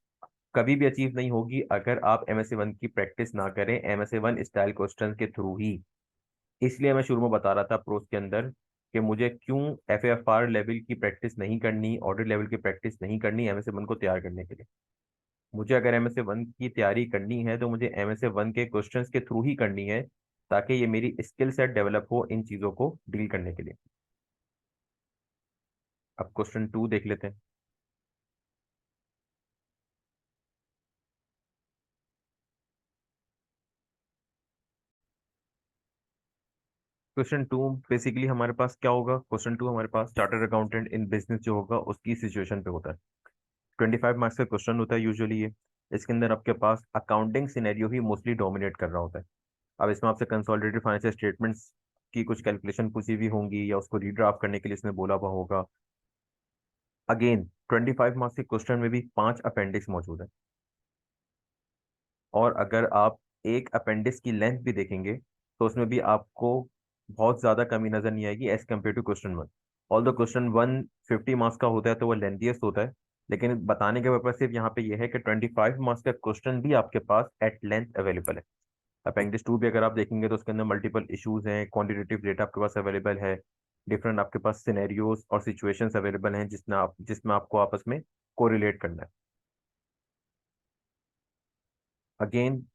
[SPEAKER 1] कभी भी अचीव नहीं होगी अगर आप MSA 1 की प्रैक्टिस ना करें MSA 1 स्टाइल क्वेश्चन के थ्रू ही। इसलिए मैं शुरू में बता रहा था प्रोस के अंदर कि मुझे क्यों FAFR लेवल की प्रैक्टिस नहीं करनी, ऑडिट लेवल की प्रैक्टिस नहीं करनी MSA 1 को तैयार करने के लिए। मुझे अगर MSA 1 की तैयारी करनी है तो मुझे MSA 1 के क्वेश्चंस के थ्रू ही करनी है, ताकि ये मेरी स्किल सेट डेवलप हो इन चीज़ों को डील करने के लिए। अब क्वेश्चन 2 देख लेते हैं। क्वेश्चन 2 बेसिकली हमारे पास क्या होगा, क्वेश्चन 2 हमारे पास चार्टर्ड अकाउंटेंट इन बिजनेस जो होगा उसकी सिचुएशन पे होता है। 25 मार्क्स का क्वेश्चन होता है यूजुअली ये। इसके अंदर आपके पास अकाउंटिंग सिनेरियो ही मोस्टली डोमिनेट कर रहा होता है। अब इसमें आपसे कंसोलिडेटेड फाइनेंशियल स्टेटमेंट्स की कुछ कैलकुलेशन पूछी हुई होंगी, या उसको रीड्राफ्ट करने के लिए इसने बोला हुआ होगा। अगेन 25 मार्क्स के क्वेश्चन में भी 5 अपेंडिक्स मौजूद है, और अगर आप एक अपेंडिक्स की लेंथ भी देखेंगे तो उसमें भी आपको बहुत ज़्यादा कमी नज़र नहीं आएगी as compare to question 1। All the question 1 50 marks का होता है तो वो लेंथीएस्ट होता है, लेकिन बताने के पर्पज सिर्फ यहाँ पे ये है कि 25 मार्क्स का क्वेश्चन भी आपके पास एट लेंथ अवेलेबल है। अपेंडिक्स 2 भी अगर आप देखेंगे तो उसके अंदर मल्टीपल इश्यूज हैं, क्वांटिटेटिव डेटा आपके पास अवेलेबल है, डिफरेंट आपके पास सिनेरियोज और सिचुएशंस अवेलेबल हैं जिसमें आपको आपस में कोरिलेट करना है। अगेन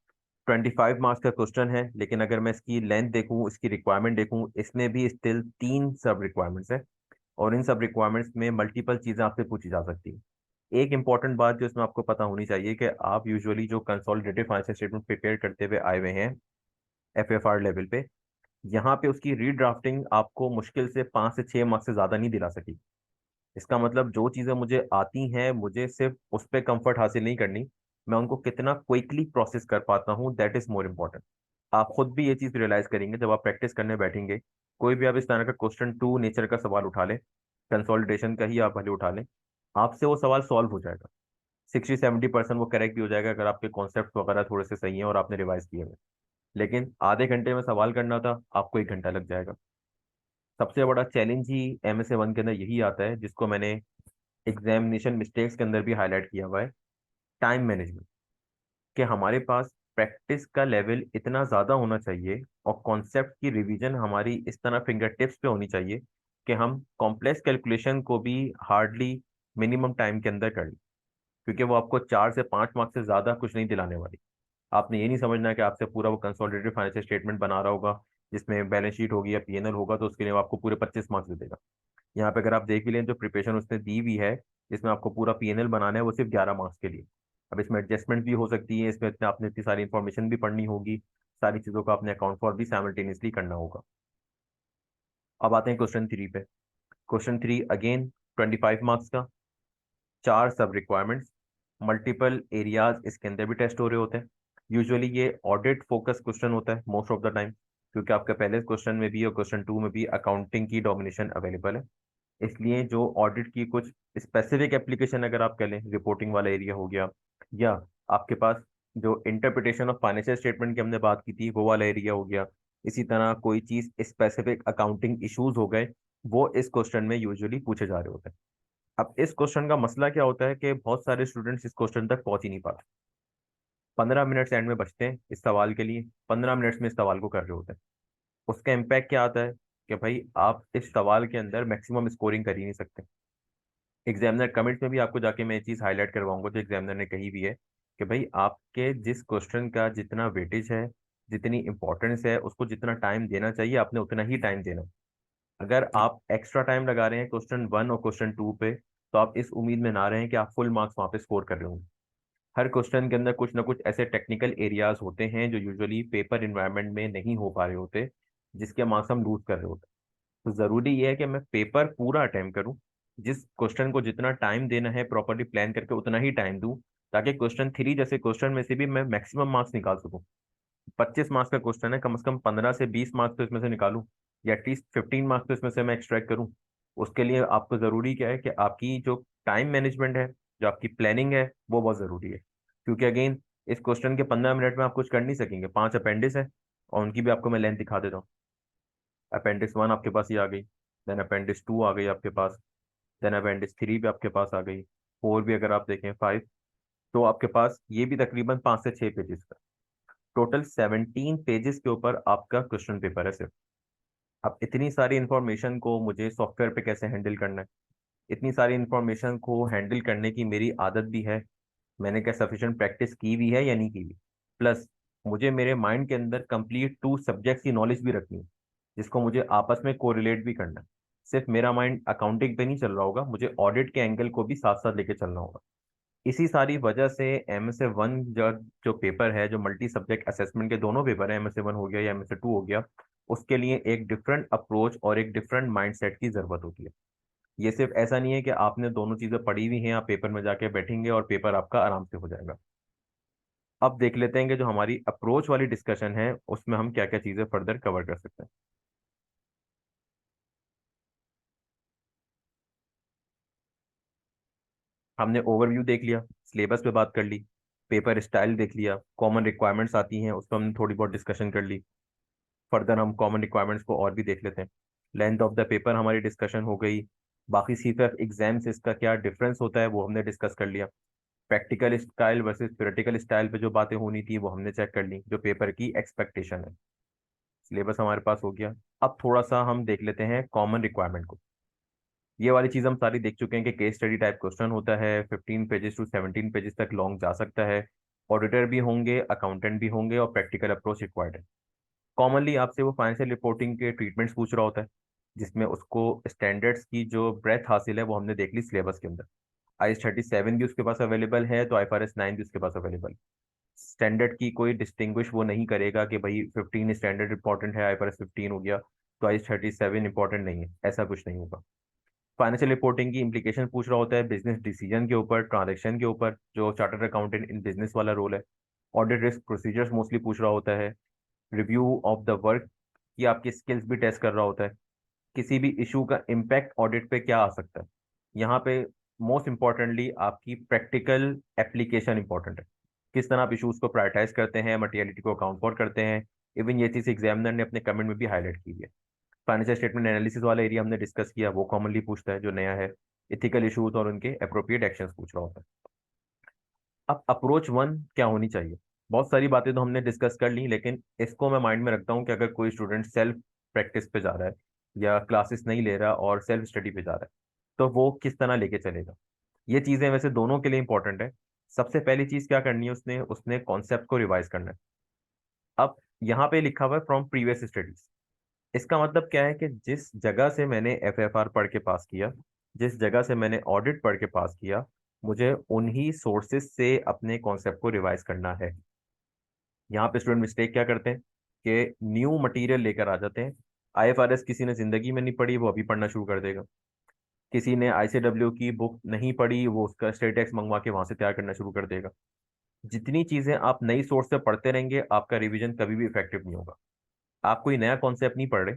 [SPEAKER 1] 25 मार्क्स का क्वेश्चन है, लेकिन अगर मैं इसकी लेंथ देखूं, इसकी रिक्वायरमेंट देखूं, इसमें भी स्टिल 3 सब रिक्वायरमेंट्स है, और इन सब रिक्वायरमेंट्स में मल्टीपल चीज़ें आपसे पूछी जा सकती है। एक इंपॉर्टेंट बात जो इसमें आपको पता होनी चाहिए कि आप यूजुअली जो कंसोलिडेटेड फाइनेंशियल स्टेटमेंट प्रिपेयर करते हुए आए हुए हैं FAFR लेवल पे, यहाँ पे उसकी रीड्राफ्टिंग आपको मुश्किल से 5 से 6 मार्क्स से ज़्यादा नहीं दिला सकी। इसका मतलब जो चीज़ें मुझे आती हैं, मुझे सिर्फ उस पर कंफर्ट हासिल नहीं करनी, मैं उनको कितना क्विकली प्रोसेस कर पाता हूँ, दैट इज मोर इम्पोर्टेंट। आप खुद भी ये चीज़ रियलाइज करेंगे जब आप प्रैक्टिस करने बैठेंगे। कोई भी आप इस तरह का क्वेश्चन 2 नेचर का सवाल उठा लें, कंसोलिडेशन का ही आप भले उठा लें, आपसे वो सवाल सॉल्व हो जाएगा। 60-70% वो करेक्ट भी हो जाएगा अगर आपके कॉन्सेप्ट वगैरह थोड़े से सही हैं और आपने रिवाइज किए हुए। लेकिन आधे घंटे में सवाल करना था, आपको 1 घंटा लग जाएगा। सबसे बड़ा चैलेंज ही MSA 1 के अंदर यही आता है, जिसको मैंने एग्जामिनेशन मिस्टेक्स के अंदर भी हाईलाइट किया हुआ है, टाइम मैनेजमेंट। कि हमारे पास प्रैक्टिस का लेवल इतना ज़्यादा होना चाहिए और कॉन्सेप्ट की रिवीजन हमारी इस तरह फिंगर टिप्स पे होनी चाहिए कि हम कॉम्प्लेक्स कैलकुलेशन को भी हार्डली मिनिमम टाइम के अंदर कर लें, क्योंकि वो आपको 4 से 5 मार्क्स से ज़्यादा कुछ नहीं दिलाने वाली। आपने ये नहीं समझना है कि आपसे पूरा वो कंसोलिडेटेड फाइनेंशियल स्टेटमेंट बना रहा होगा जिसमें बैलेंस शीट होगी या P&L होगा, तो उसके लिए वो आपको पूरे 25 मार्क्स दे देगा। यहाँ पे अगर आप देख भी लें जो प्रिपरेशन उसने दी हुई है, जिसमें आपको पूरा P&L बनाना है, वो सिर्फ 11 मार्क्स के लिए। अब इसमें एडजस्टमेंट भी हो सकती है, इसमें इतने आपने इतनी सारी इन्फॉर्मेशन भी पढ़नी होगी, सारी चीज़ों का आपने अकाउंट फॉर भी साइमल्टेनियसली करना होगा। अब आते हैं क्वेश्चन 3 पे। क्वेश्चन 3 अगेन 25 मार्क्स का, 4 सब रिक्वायरमेंट्स, मल्टीपल एरियाज इसके अंदर भी टेस्ट हो रहे होते हैं। यूजुअली ये ऑडिट फोकस क्वेश्चन होता है मोस्ट ऑफ द टाइम, क्योंकि आपके पहले क्वेश्चन में भी और क्वेश्चन 2 में भी अकाउंटिंग की डोमिनेशन अवेलेबल है। इसलिए जो ऑडिट की कुछ स्पेसिफिक एप्लीकेशन अगर आप कह लें, रिपोर्टिंग वाला एरिया हो गया, या आपके पास जो इंटरप्रिटेशन ऑफ फाइनेंशियल स्टेटमेंट की हमने बात की थी वो वाला एरिया हो गया, इसी तरह कोई चीज स्पेसिफिक अकाउंटिंग इश्यूज हो गए, वो इस क्वेश्चन में यूजुअली पूछे जा रहे होते हैं। अब इस क्वेश्चन का मसला क्या होता है कि बहुत सारे स्टूडेंट्स इस क्वेश्चन तक पहुंच ही नहीं पाते। 15 मिनट्स एंड में बचते हैं इस सवाल के लिए, 15 मिनट्स में इस सवाल को कर रहे होते हैं। उसका इम्पैक्ट क्या आता है कि भाई आप इस सवाल के अंदर मैक्सिमम स्कोरिंग कर ही नहीं सकते। एग्जामिनर कमेंट्स में भी आपको जाके मैं ये चीज़ हाईलाइट करवाऊंगा जो एग्जामिनर ने कही भी है, कि भाई आपके जिस क्वेश्चन का जितना वेटेज है, जितनी इंपॉर्टेंस है, उसको जितना टाइम देना चाहिए आपने उतना ही टाइम देना है। अगर आप एक्स्ट्रा टाइम लगा रहे हैं क्वेश्चन 1 और क्वेश्चन 2 पे, तो आप इस उम्मीद में ना रहें कि आप फुल मार्क्स वहाँ पे स्कोर कर रहे होंगे। हर क्वेश्चन के अंदर कुछ ना कुछ ऐसे टेक्निकल एरियाज होते हैं जो यूजुअली पेपर इन्वायरमेंट में नहीं हो पा रहे होते, जिसके मार्क्स हम लूज कर रहे होते हैं। तो जरूरी ये है कि मैं पेपर पूरा अटेम्प्ट करूं, जिस क्वेश्चन को जितना टाइम देना है प्रॉपरली प्लान करके उतना ही टाइम दूं, ताकि क्वेश्चन 3 जैसे क्वेश्चन में से भी मैं मैक्सिमम मार्क्स निकाल सकूं। 25 मार्क्स का क्वेश्चन है, कम से कम 15 से 20 मार्क्स तो इसमें से निकालूं, या एटलीस्ट 15 मार्क्स तो इसमें से मैं एक्सट्रैक्ट करूं। उसके लिए आपको जरूरी क्या है कि आपकी जो टाइम मैनेजमेंट है, जो आपकी प्लानिंग है, वो बहुत जरूरी है। क्योंकि अगेन इस क्वेश्चन के 15 मिनट में आप कुछ कर नहीं सकेंगे। 5 अपेंडिक्स है और उनकी भी आपको मैं लेंथ दिखा देता हूँ। अपेंडिक्स 1 आपके पास ये आ गई, देन अपेंडिक्स 2 आ गई आपके पास, देन अपेंडिक्स 3 भी आपके पास आ गई, 4 भी अगर आप देखें, 5, तो आपके पास ये भी तकरीबन 5 से 6 पेजेस का, टोटल 17 पेजेस के ऊपर आपका क्वेश्चन पेपर है सिर्फ। अब इतनी सारी इंफॉर्मेशन को मुझे सॉफ्टवेयर पे कैसे हैंडल करना है, इतनी सारी इंफॉर्मेशन को हैंडल करने की मेरी आदत भी है, मैंने क्या सफिशिएंट प्रैक्टिस की भी है या नहीं की भी, प्लस मुझे मेरे माइंड के अंदर कंप्लीट 2 सब्जेक्ट्स की नॉलेज भी रखनी है, जिसको मुझे आपस में कोरिलेट भी करना है। सिर्फ मेरा माइंड अकाउंटिंग पे नहीं चल रहा होगा, मुझे ऑडिट के एंगल को भी साथ साथ लेके चलना होगा। इसी सारी वजह से MSA 1 जो जो पेपर है, जो मल्टी सब्जेक्ट असेसमेंट के दोनों पेपर है, MSA 1 हो गया या MSA 2 हो गया, उसके लिए एक डिफरेंट अप्रोच और एक डिफरेंट माइंडसेट की जरूरत होती है। ये सिर्फ ऐसा नहीं है कि आपने दोनों चीजें पढ़ी हुई हैं, आप पेपर में जाके बैठेंगे और पेपर आपका आराम से हो जाएगा। अब देख लेते हैं कि जो हमारी अप्रोच वाली डिस्कशन है उसमें हम क्या क्या चीजें फर्दर कवर कर सकते हैं। हमने ओवरव्यू देख लिया, सिलेबस पे बात कर ली, पेपर स्टाइल देख लिया, कॉमन रिक्वायरमेंट्स आती हैं उस पर हमने थोड़ी बहुत डिस्कशन कर ली। फर्दर हम कॉमन रिक्वायरमेंट्स को और भी देख लेते हैं। लेंथ ऑफ द पेपर हमारी डिस्कशन हो गई। बाकी CFF एग्जाम से इसका क्या डिफरेंस होता है वो हमने डिस्कस कर लिया। Practical style versus theoretical style पे जो बातें होनी थी वो हमने चेक कर ली, जो पेपर की एक्सपेक्टेशन है। सिलेबस हमारे पास हो गया। अब थोड़ा सा हम देख लेते हैं कॉमन रिक्वायरमेंट को। ये वाली चीज हम सारी देख चुके हैं कि केस स्टडी टाइप क्वेश्चन होता है, 15 पेजेस टू 17 पेजेस तक लॉन्ग जा सकता है। ऑडिटर भी होंगे, अकाउंटेंट भी होंगे, और प्रैक्टिकल अप्रोच रिक्वायर्ड है। कॉमनली आपसे वो फाइनेंशियल रिपोर्टिंग के ट्रीटमेंट्स पूछ रहा होता है, जिसमें उसको स्टैंडर्ड्स की जो ब्रेथ हासिल है वो हमने देख ली सिलेबस के अंदर। IS 37 भी उसके पास अवेलेबल है, तो IFRS 9 भी उसके पास अवेलेबल। स्टैंडर्ड की कोई डिस्टिंग्विश वो नहीं करेगा कि भाई 15 स्टैंडर्ड इंपॉर्टेंट है, IFRS 15 हो गया तो IS 37 इंपॉर्टेंट नहीं है, ऐसा कुछ नहीं होगा। फाइनेंशियल रिपोर्टिंग की इम्प्लीकेशन पूछ रहा होता है बिजनेस डिसीजन के ऊपर, ट्रांजेक्शन के ऊपर, जो चार्टर्ड अकाउंटेंट इन बिजनेस वाला रोल है। ऑडिट रिस्क प्रोसीजर्स मोस्टली पूछ रहा होता है। रिव्यू ऑफ द वर्क की आपकी स्किल्स भी टेस्ट कर रहा होता है। किसी भी इशू का इम्पैक्ट ऑडिट पे क्या आ सकता है, यहाँ पे मोस्ट इंपॉर्टेंटली आपकी प्रैक्टिकल एप्लीकेशन इंपॉर्टेंट है। किस तरह आप इशूज को प्रायोरिटाइज करते हैं, मटेरियलिटी को अकाउंट फॉर करते हैं। इवन ये चीज़ एग्जामिनर ने अपने कमेंट में भी हाईलाइट की है। फाइनेंशियल स्टेटमेंट एनालिसिस वाला एरिया हमने डिस्कस किया, वो कॉमनली पूछता है जो नया है। इथिकल इशूज और उनके अप्रोप्रिएट एक्शंस पूछ रहा होता है। अब अप्रोच 1 क्या होनी चाहिए, बहुत सारी बातें तो हमने डिस्कस कर ली, लेकिन इसको मैं माइंड में रखता हूँ कि अगर कोई स्टूडेंट सेल्फ प्रैक्टिस पे जा रहा है या क्लासेस नहीं ले रहा और सेल्फ स्टडी पे जा रहा है, तो वो किस तरह लेके चलेगा। ये चीज़ें वैसे दोनों के लिए इंपॉर्टेंट है। सबसे पहली चीज़ क्या करनी है, उसने उसने कॉन्सेप्ट को रिवाइज करना है। अब यहाँ पे लिखा हुआ है फ्रॉम प्रीवियस स्टडीज। इसका मतलब क्या है कि जिस जगह से मैंने FFR पढ़ के पास किया, जिस जगह से मैंने ऑडिट पढ़ के पास किया, मुझे उन्हीं सोर्सेज से अपने कॉन्सेप्ट को रिवाइज करना है। यहाँ पे स्टूडेंट मिस्टेक क्या करते हैं कि न्यू मटेरियल लेकर आ जाते हैं। IFRS किसी ने जिंदगी में नहीं पढ़ी, वो अभी पढ़ना शुरू कर देगा। किसी ने ICW की बुक नहीं पढ़ी, वो उसका स्टेट टेक्स्ट मंगवा के वहां से तैयार करना शुरू कर देगा। जितनी चीजें आप नई सोर्स से पढ़ते रहेंगे, आपका रिवीजन कभी भी इफेक्टिव नहीं होगा। आप कोई नया कॉन्सेप्ट नहीं पढ़ रहे,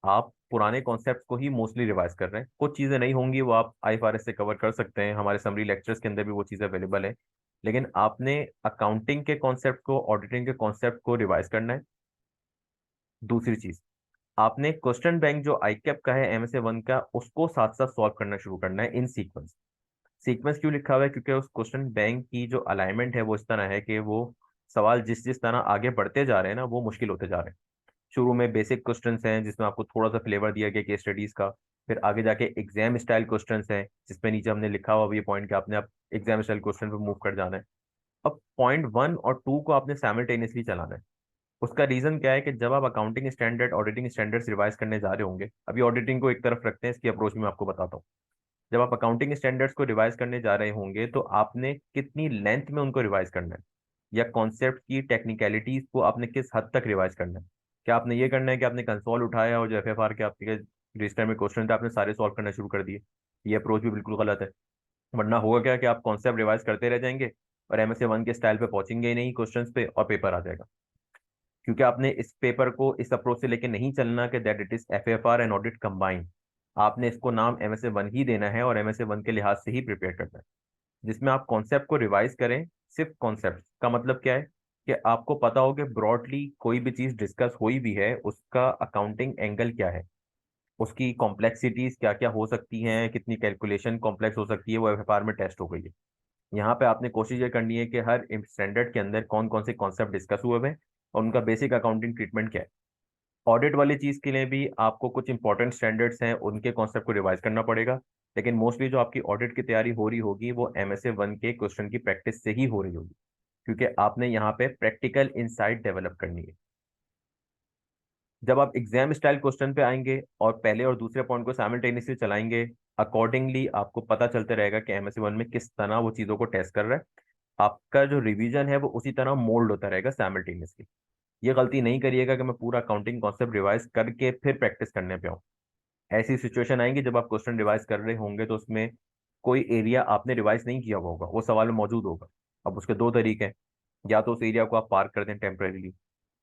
[SPEAKER 1] आप पुराने कॉन्सेप्ट को ही मोस्टली रिवाइज कर रहे हैं। कुछ चीज़ें नहीं होंगी वो आप आईएफआरएस से कवर कर सकते हैं, हमारे समरी लेक्चर्स के अंदर भी वो चीज़ें अवेलेबल है। लेकिन आपने अकाउंटिंग के कॉन्सेप्ट को, ऑडिटिंग के कॉन्सेप्ट को रिवाइज करना है। दूसरी चीज, आपने क्वेश्चन बैंक जो आईकैप का है एमएसए वन का, उसको साथ साथ सॉल्व करना शुरू करना है इन सीक्वेंस। सीक्वेंस क्यों लिखा हुआ है? क्योंकि उस क्वेश्चन बैंक की जो अलाइनमेंट है वो इस तरह है कि वो सवाल जिस जिस तरह आगे बढ़ते जा रहे हैं ना, वो मुश्किल होते जा रहे हैं। शुरू में बेसिक क्वेश्चंस हैं जिसमें आपको थोड़ा सा फ्लेवर दिया गया केस स्टडीज का। फिर आगे जाके एग्जाम स्टाइल क्वेश्चंस हैं जिसमें नीचे हमने लिखा हुआ भी ये पॉइंट कि आपने आप एग्जाम स्टाइल क्वेश्चन पे मूव कर जाना है। अब पॉइंट वन और टू को आपने साइमल्टेनियसली चलाना है। उसका रीजन क्या है कि जब आप accounting standard, auditing standards revise करने जा रहे होंगे, अभी ऑडिटिंग को एक तरफ रखते हैं, इसकी अप्रोच में आपको बताता हूँ। जब आप अकाउंटिंग स्टैंडर्ड्स को रिवाइज करने जा रहे होंगे तो आपने कितनी लेंथ में उनको रिवाइज करना है, या कॉन्सेप्ट की टेक्निकलिटीज को आपने किस हद तक रिवाइज करना है। क्या आपने ये करना है कि आपने कंसोल उठाया और जो एफएफआर के आपके रजिस्टर में क्वेश्चन थे आपने सारे सॉल्व करना शुरू कर दिए? ये अप्रोच भी बिल्कुल गलत है। वरना होगा क्या कि आप कॉन्सेप्ट रिवाइज करते रह जाएंगे और एमएसए वन के स्टाइल पे पहुंचेंगे ही नहीं क्वेश्चंस पे, और पेपर आ जाएगा। क्योंकि आपने इस पेपर को इस अप्रोच से लेके नहीं चलना कि that it is FFR and audit combined. आपने इसको नाम एमएसए वन ही देना है और एमएसए वन के लिहाज से ही प्रिपेयर करना है, जिसमें आप कॉन्सेप्ट को रिवाइज करें। सिर्फ कॉन्सेप्ट का मतलब क्या है कि आपको पता हो कि ब्रॉडली कोई भी चीज डिस्कस हुई भी है उसका अकाउंटिंग एंगल क्या है, उसकी कॉम्प्लेक्सिटीज क्या क्या हो सकती हैं, कितनी कैलकुलेशन कॉम्प्लेक्स हो सकती है, वो एफएफआर में टेस्ट हो गई है। यहाँ पे आपने कोशिश ये करनी है कि हर स्टैंडर्ड के अंदर कौन कौन से कॉन्सेप्ट डिस्कस हुए हैं और उनका बेसिक अकाउंटिंग ट्रीटमेंट क्या है। ऑडिट वाली चीज के लिए भी आपको कुछ इंपॉर्टेंट स्टैंडर्ड्स हैं, उनके कॉन्सेप्ट को रिवाइज करना पड़ेगा। लेकिन मोस्टली जो आपकी ऑडिट की तैयारी हो रही होगी वो एमएसए वन के क्वेश्चन की प्रैक्टिस से ही हो रही होगी, क्योंकि आपने यहाँ पे प्रैक्टिकल इंसाइट डेवलप करनी है। जब आप एग्जाम स्टाइल क्वेश्चन पे आएंगे और पहले और दूसरे पॉइंट को साइमल्टेनियसली चलाएंगे, अकॉर्डिंगली आपको पता चलता रहेगा कि एमएससी वन में किस तरह वो चीज़ों को टेस्ट कर रहा है। आपका जो रिवीजन है वो उसी तरह मोल्ड होता रहेगा साइमल्टेनियसली। ये गलती नहीं करिएगा कि मैं पूरा अकाउंटिंग कॉन्सेप्ट रिवाइज करके फिर प्रैक्टिस करने पे आऊँ। ऐसी सिचुएशन आएंगी जब आप क्वेश्चन रिवाइज कर रहे होंगे तो उसमें कोई एरिया आपने रिवाइज नहीं किया हुआ होगा, वो सवाल में मौजूद होगा। अब उसके दो तरीके हैं, या तो उस एरिया को आप पार कर दें टेम्परेरीली,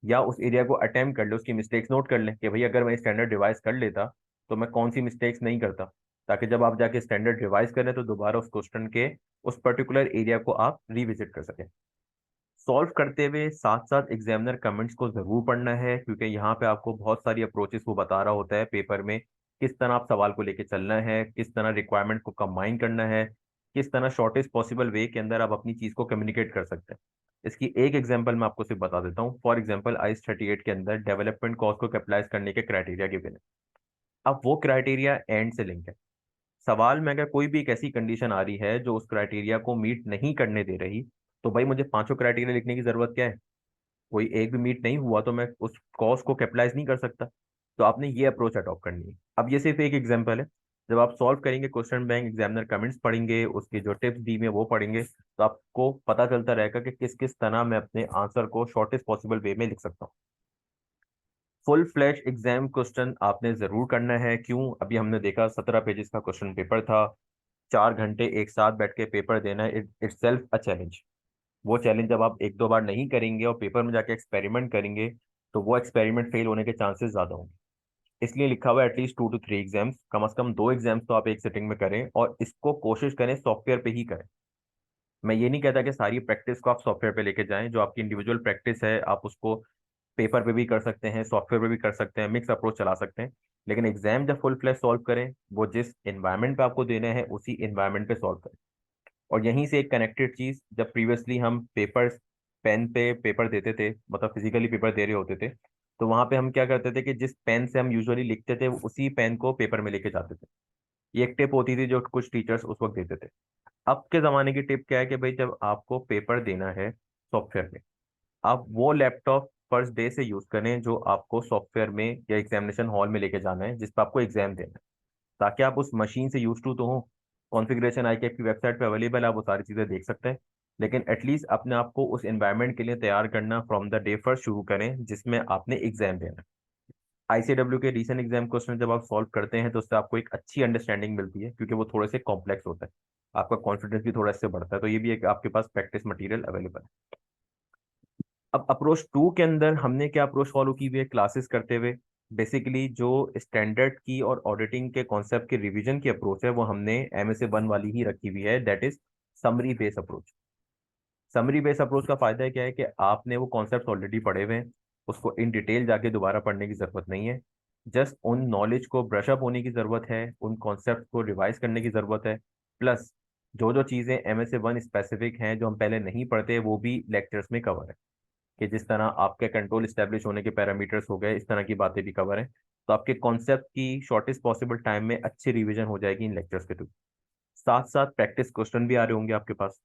[SPEAKER 1] या उस एरिया को अटेम्प्ट कर ले, उसकी मिस्टेक्स नोट कर लें कि भाई अगर मैं स्टैंडर्ड रिवाइज कर लेता तो मैं कौन सी मिस्टेक्स नहीं करता, ताकि जब आप जाके स्टैंडर्ड रिवाइज करें तो दोबारा उस क्वेश्चन के उस पर्टिकुलर एरिया को आप रिविजिट कर सकें। सॉल्व करते हुए साथ साथ एग्जामिनर कमेंट्स को जरूर पढ़ना है, क्योंकि यहाँ पे आपको बहुत सारी अप्रोचेस वो बता रहा होता है पेपर में, किस तरह आप सवाल को लेके चलना है, किस तरह रिक्वायरमेंट को कंबाइन करना है, किस तरह शॉर्टेस्ट पॉसिबल वे के अंदर आप अपनी चीज को कम्युनिकेट कर सकते हैं। इसकी एक एग्जांपल मैं आपको सिर्फ बता देता हूँ। फॉर एग्जांपल आइस 38 के अंदर डेवलपमेंट कॉस्ट को कैपिटलाइज करने के क्राइटेरिया गिवन है। अब वो क्राइटेरिया एंड से लिंक है। सवाल में अगर कोई भी एक ऐसी कंडीशन आ रही है जो उस क्राइटेरिया को मीट नहीं करने दे रही, तो भाई मुझे पांचों क्राइटेरिया लिखने की जरूरत क्या है? कोई एक भी मीट नहीं हुआ तो मैं उस कॉस्ट को कैपिटलाइज नहीं कर सकता। तो आपने ये अप्रोच अडॉप्ट करनी है। अब ये सिर्फ एक एग्जांपल है। जब आप सॉल्व करेंगे क्वेश्चन बैंक, एग्जामिनर कमेंट्स पढ़ेंगे, उसके जो टिप्स दी में वो पढ़ेंगे, तो आपको पता चलता रहेगा कि किस किस तरह मैं अपने आंसर को शॉर्टेस्ट पॉसिबल वे में लिख सकता हूँ। फुल फ्लैश एग्जाम क्वेश्चन आपने जरूर करना है। क्यों? अभी हमने देखा 17 पेजेस का क्वेश्चन पेपर था, 4 घंटे एक साथ बैठ के पेपर देना, इट सेल्फ अ चैलेंज। वो चैलेंज जब आप एक दो बार नहीं करेंगे और पेपर में जाके एक्सपेरिमेंट करेंगे तो वो एक्सपेरिमेंट फेल होने के चांसेस ज्यादा होंगे। इसलिए लिखा हुआ है एटलीस्ट 2 to 3 एग्जाम्स, कम से कम 2 एग्जाम्स तो आप एक सिटिंग में करें, और इसको कोशिश करें सॉफ्टवेयर पे ही करें। मैं ये नहीं कहता कि सारी प्रैक्टिस को आप सॉफ्टवेयर पे लेके जाएं, जो आपकी इंडिविजुअल प्रैक्टिस है आप उसको पेपर पे भी कर सकते हैं, सॉफ्टवेयर पे भी कर सकते हैं, मिक्स अप्रोच चला सकते हैं। लेकिन एग्जाम जब फुल फ्लैश सॉल्व करें, वो जिस इन्वायरमेंट पे आपको देना है उसी इन्वायरमेंट पे सॉल्व करें। और यहीं से एक कनेक्टेड चीज, जब प्रीवियसली हम पेपर पेन पे पेपर देते थे, मतलब फिजिकली पेपर दे रहे होते थे, तो वहां पे हम क्या करते थे कि जिस पेन से हम यूजुअली लिखते थे उसी पेन को पेपर में लेके जाते थे। ये एक टिप होती थी जो कुछ टीचर्स उस वक्त देते थे। अब के जमाने की टिप क्या है कि भाई जब आपको पेपर देना है सॉफ्टवेयर में, आप वो लैपटॉप फर्स्ट डे से यूज करें जो आपको सॉफ्टवेयर में या एग्जामिनेशन हॉल में लेके जाना है, जिस पर आपको एग्जाम देना है, ताकि आप उस मशीन से यूज टू तो हो। कॉन्फ़िगरेशन आई की आपकी वेबसाइट पे अवेलेबल है, आप वो सारी चीज़ें देख सकते हैं। लेकिन एटलीस्ट अपने आप को उस एनवायरनमेंट के लिए तैयार करना फ्रॉम द डे फर्स्ट शुरू करें जिसमें आपने एग्जाम देना है। आईसीडब्ल्यू के रीसेंट एग्जाम क्वेश्चन जब आप सॉल्व करते हैं तो उससे आपको एक अच्छी अंडरस्टैंडिंग मिलती है, क्योंकि वो थोड़े से कॉम्प्लेक्स होता है। आपका कॉन्फिडेंस भी थोड़ा इससे बढ़ता है, तो ये भी एक आपके पास प्रैक्टिस मटेरियल अवेलेबल है। अब अप्रोच टू के अंदर हमने क्या अप्रोच फॉलो की हुई है क्लासेस करते हुए? बेसिकली जो स्टैंडर्ड की और ऑडिटिंग के कॉन्सेप्ट के रिवीजन की अप्रोच है वो हमने MSA 1 वाली ही रखी हुई है, that is summary base approach. Summary base approach का फायदा क्या है कि आपने वो कॉन्सेप्ट ऑलरेडी पढ़े हुए हैं, उसको इन डिटेल जाके दोबारा पढ़ने की जरूरत नहीं है। जस्ट उन नॉलेज को ब्रश अप होने की जरूरत है, उन कॉन्सेप्ट को रिवाइज करने की जरूरत है। प्लस जो जो चीजें MSA 1 स्पेसिफिक हैं जो हम पहले नहीं पढ़ते वो भी लेक्चर्स में कवर है, कि जिस तरह आपके कंट्रोल स्टैब्लिश होने के पैरामीटर्स हो गए, इस तरह की बातें भी कवर हैं। तो आपके कॉन्सेप्ट की शॉर्टेस्ट पॉसिबल टाइम में अच्छी रिवीजन हो जाएगी इन लेक्चर्स के थ्रू। साथ साथ प्रैक्टिस क्वेश्चन भी आ रहे होंगे आपके पास।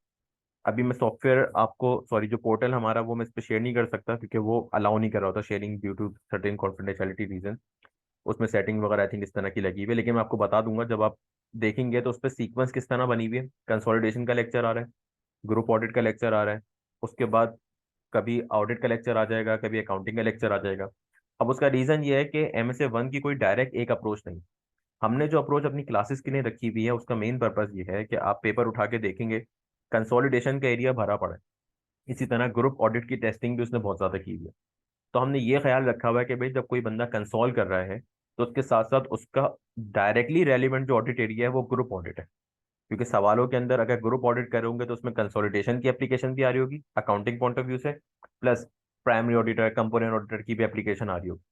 [SPEAKER 1] अभी मैं सॉफ्टवेयर आपको, सॉरी, जो पोर्टल हमारा वो मैं इस पर शेयर नहीं कर सकता क्योंकि वो अलाउ नहीं कर रहा होता sharing due to certain confidentiality reason. उसमें सेटिंग वगैरह आई थिंक इस तरह की लगी हुई है, लेकिन मैं आपको बता दूंगा जब आप देखेंगे तो उस पर सीक्वेंस किस तरह बनी हुई है। कंसोलिडेशन का लेक्चर आ रहा है, ग्रुप ऑडिट का लेक्चर आ रहा है, उसके बाद कभी ऑडिट का लेक्चर आ जाएगा, कभी अकाउंटिंग का लेक्चर आ जाएगा। अब उसका रीजन ये है कि MSA 1 की कोई डायरेक्ट एक अप्रोच नहीं। हमने जो अप्रोच अपनी क्लासेस के लिए रखी हुई है उसका मेन पर्पस ये है कि आप पेपर उठा के देखेंगे, कंसोलिडेशन का एरिया भरा पड़ा है। इसी तरह ग्रुप ऑडिट की टेस्टिंग भी उसने बहुत ज्यादा की हुई है। तो हमने ये ख्याल रखा हुआ है कि भाई जब कोई बंदा कंसोल कर रहा है तो उसके साथ साथ उसका डायरेक्टली रेलिवेंट जो ऑडिट एरिया है वो ग्रुप ऑडिट है। क्योंकि सवालों के अंदर अगर ग्रुप ऑडिट करोगे तो उसमें कंसोलिडेशन की एप्लीकेशन भी आ रही होगी अकाउंटिंग पॉइंट ऑफ व्यू से, plus primary auditor component auditor की भी एप्लीकेशन आ रही होगी।